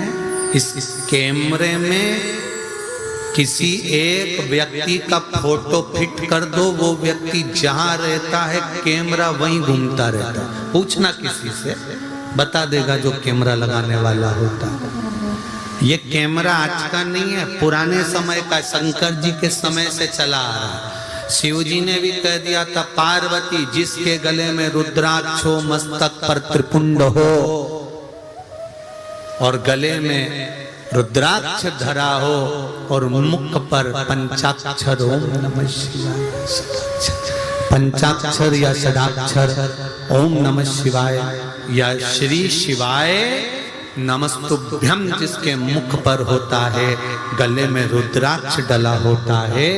इस कैमरे में किसी एक व्यक्ति का फोटो फिट कर दो, वो व्यक्ति जहां रहता है कैमरा वहीं घूमता रहता है। पूछना किसी से, बता देगा जो कैमरा लगाने वाला होता है। ये कैमरा आज का नहीं है, पुराने समय का, शंकर जी के समय से चला आ रहा है। शिव जी ने भी कह दिया था, पार्वती जिसके गले में रुद्राक्ष हो, मस्तक पर त्रिपुंड हो और गले में रुद्राक्ष धरा हो और मुख पर पंचाक्षर ओम नमः शिवाय, पंचाक्षर या षडाक्षर ओम नमः शिवाय या श्री शिवाय नमस्तुभ्यम जिसके मुख पर होता है, गले में रुद्राक्ष डला होता है,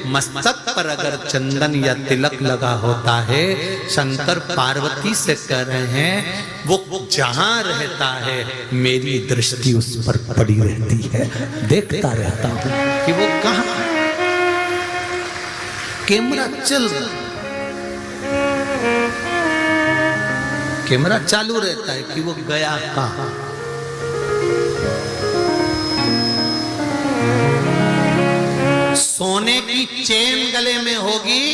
मस्तक पर अगर चंदन या तिलक लगा होता है, शंकर पार्वती से कह रहे हैं वो जहां रहता है मेरी दृष्टि उस पर पड़ी रहती है, देखता रहता हूं कि वो कहां। कैमरा चल रहा, कैमरा चालू रहता है कि वो गया कहां। सोने की चेन गले में होगी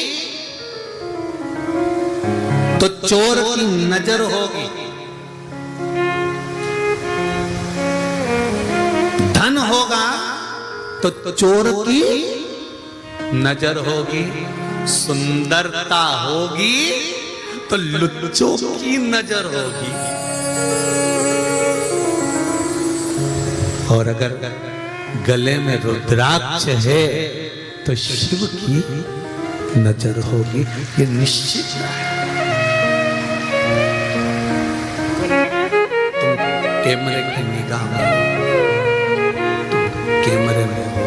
तो चोर की नजर होगी, धन होगा तो चोर की नजर होगी, सुंदरता होगी तो लुच्चों की नजर होगी, और अगर गले में रुद्राक्ष है तो शिव की नजर होगी। ये निश्चित है। तुम कैमरे की निगाह में हो, तुम कैमरे में हो,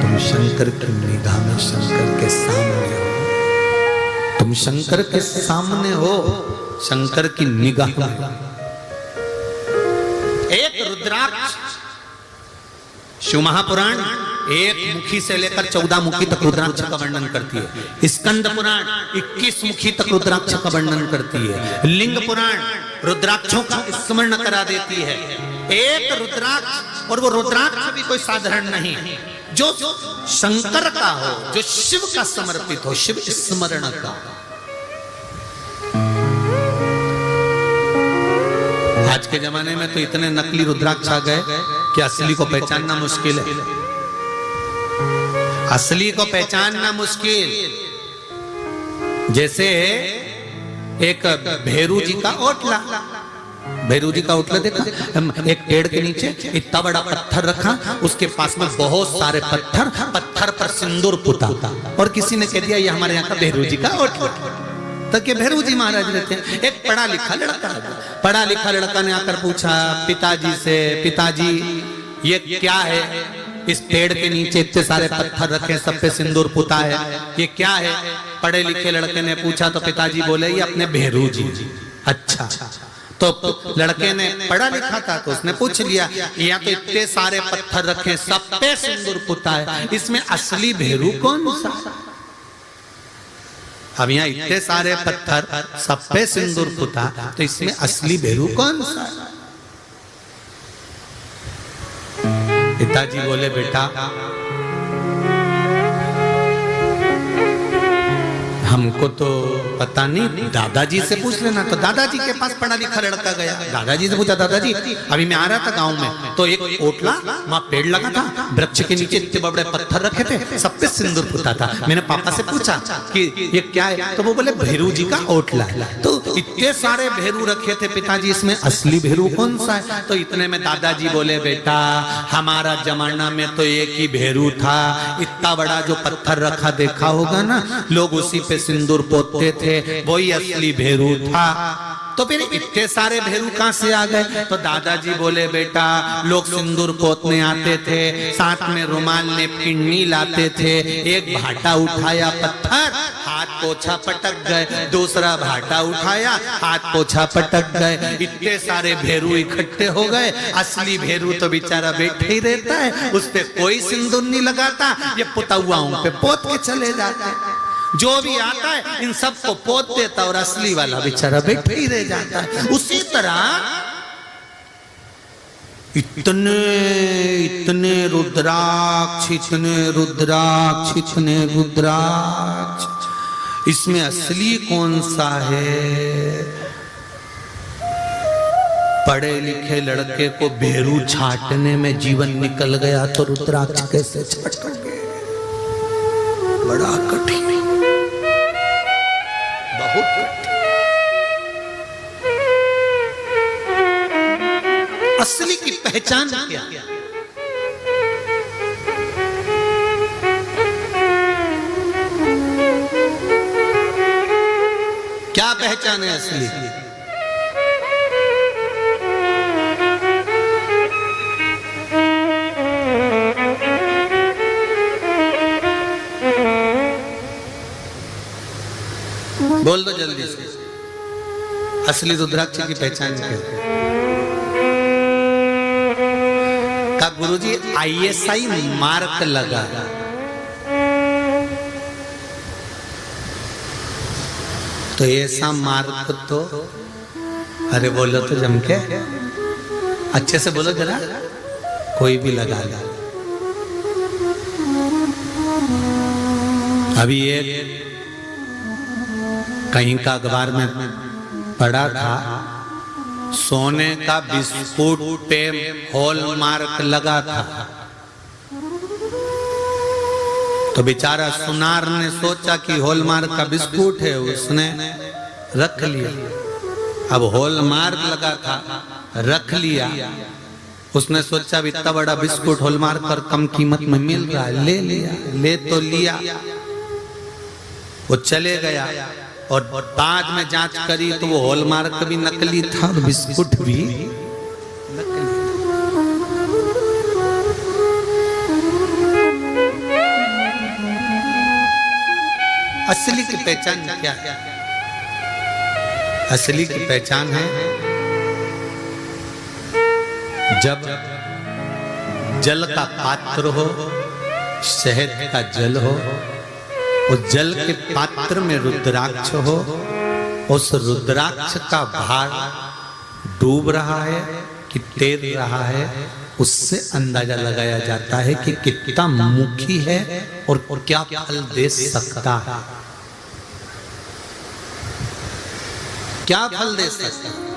तुम शंकर की निगाह में, शंकर के सामने हो, तुम शंकर के सामने हो, शंकर की निगाह में। एक रुद्राक्ष, शिव महापुराण एक मुखी से लेकर 14 मुखी तक रुद्राक्ष का वर्णन करती है। स्कंद पुराण 21 मुखी तक रुद्राक्ष का वर्णन करती है। लिंग पुराण रुद्राक्षों का स्मरण करा देती है। एक रुद्राक्ष, और वो रुद्राक्ष भी कोई साधारण नहीं, जो शंकर का हो, जो शिव का समर्पित हो, शिव स्मरण का। आज के जमाने में तो इतने नकली रुद्राक्ष आ गए कि असली को पहचानना मुश्किल है, असली को पहचानना मुश्किल। जैसे एक भैरू जी का ओटला, भैरू जी का ओटला देखा, एक पेड़ के नीचे इतना बड़ा पत्थर रखा, उसके पास में बहुत सारे पत्थर, पत्थर पर सिंदूर पुता, और किसी ने कह दिया ये हमारे यहाँ का भैरू जी का ओटला। तक के भैरू जी महाराज रहते हैं। एक पढ़ा लिखा लड़का, पढ़ा लिखा लड़का ने आकर पूछा पिताजी से, पिताजी ये क्या है, इस पेड़ के नीचे इतने सारे पत्थर रखे, सब पे सिंदूर पुता है, ये क्या है? पढ़े लिखे लड़के ने पूछा तो पिताजी बोले ये अपने भैरू जी। अच्छा, तो लड़के ने पढ़ा लिखा था तो उसने पूछ लिया, यहाँ तो इतने सारे पत्थर रखे, सब पे सिंदूर पुता है, इसमें असली भेरू कौन सा? अब यहाँ इतने सारे पत्थर, सब पे सिंदूर पुता, तो इसमें असली भेरू कौन सा? पिताजी बोले, बेटा हमको तो पता नहीं, दादाजी से पूछ लेना। तो दादाजी के पास पढ़ा लिखा लड़का गया, दादाजी से पूछा, दादाजी अभी मैं आ रहा था गांव में तो एक ओटला वहां पेड़ लगा था, वृक्ष के नीचे इतने बड़े पत्थर रखे थे, सब पे सिंदूर पुता था। मैंने पापा से पूछा कि ये क्या है, तो वो बोले भेरू जी का ओटला। तो इतने सारे भेरू रखे थे पिताजी, इसमें असली भेरू कौन सा है? तो इतने में दादाजी बोले, बेटा हमारा जमाना में तो एक ही भेरू था, इतना बड़ा जो पत्थर रखा देखा होगा ना, लोग उसी पे सिंदूर पोतते थे, वही असली भेरू था। तो फिर इतने सारे भेरू कहां से आ गए? तो दादाजी बोले, बेटा लोग सिंदूर पोतने आते थे, साथ में रुमाल ने पिन्नी लाते थे, एक भाटा उठाया पत्थर, हाथ पोछा पटक गए, दूसरा भाटा उठाया, हाथ पोछा पटक गए, इतने सारे भेरू इकट्ठे हो गए। असली भेरू तो बेचारा बैठे ही रहता है, उस पे कोई सिंदूर नहीं लगाता, ये पुतौआओं पे पोत के चले जाता है। जो भी आता है इन सबको पोत देता और असली वाला बेचारा बैठे ही रह जाता है। उसी तरह इतने इतने रुद्राक्ष, इतने रुद्राक्ष, इतने रुद्राक्ष, इसमें असली कौन सा है? पढ़े लिखे लड़के को भेरू छाटने में जीवन निकल गया तो रुद्राक्ष कैसे छाटोगे? बड़ा कठिन, बहुत कठिन। असली की पहचान क्या? क्या पहचान है असली की? बोल दो जल्दी से, असली रुद्राक्ष की पहचान क्या है? का गुरुजी ISI मार्क लगा, तो ऐसा मार्क तो, अरे बोलो तो जम के, अच्छे से बोलो जरा, कोई भी लगा ला। अभी एक कहीं का अखबार में पढ़ा था, सोने का बिस्कुट पे हॉलमार्क लगा था, तो बेचारा सुनार ने सोचा कि हॉलमार्क का बिस्कुट है, उसने रख लिया। अब हॉलमार्क लगा था, रख लिया, उसने सोचा इतना बड़ा बिस्कुट हॉलमार्क पर कम कीमत में मिल रहा है, ले लिया। ले तो लिया, वो चले गया और बाद में जांच करी तो वो हॉलमार्क भी नकली था और बिस्कुट भी नकली। असली की पहचान क्या है? असली की पहचान है जब जल का पात्र हो, शहद का जल हो, उस जल के पात्र में रुद्राक्ष हो, उस रुद्राक्ष का भार डूब रहा है कि तैर रहा है, उससे अंदाजा लगाया जाता है कि कितना मुखी है और क्या फल दे सकता है, क्या फल दे सकता है।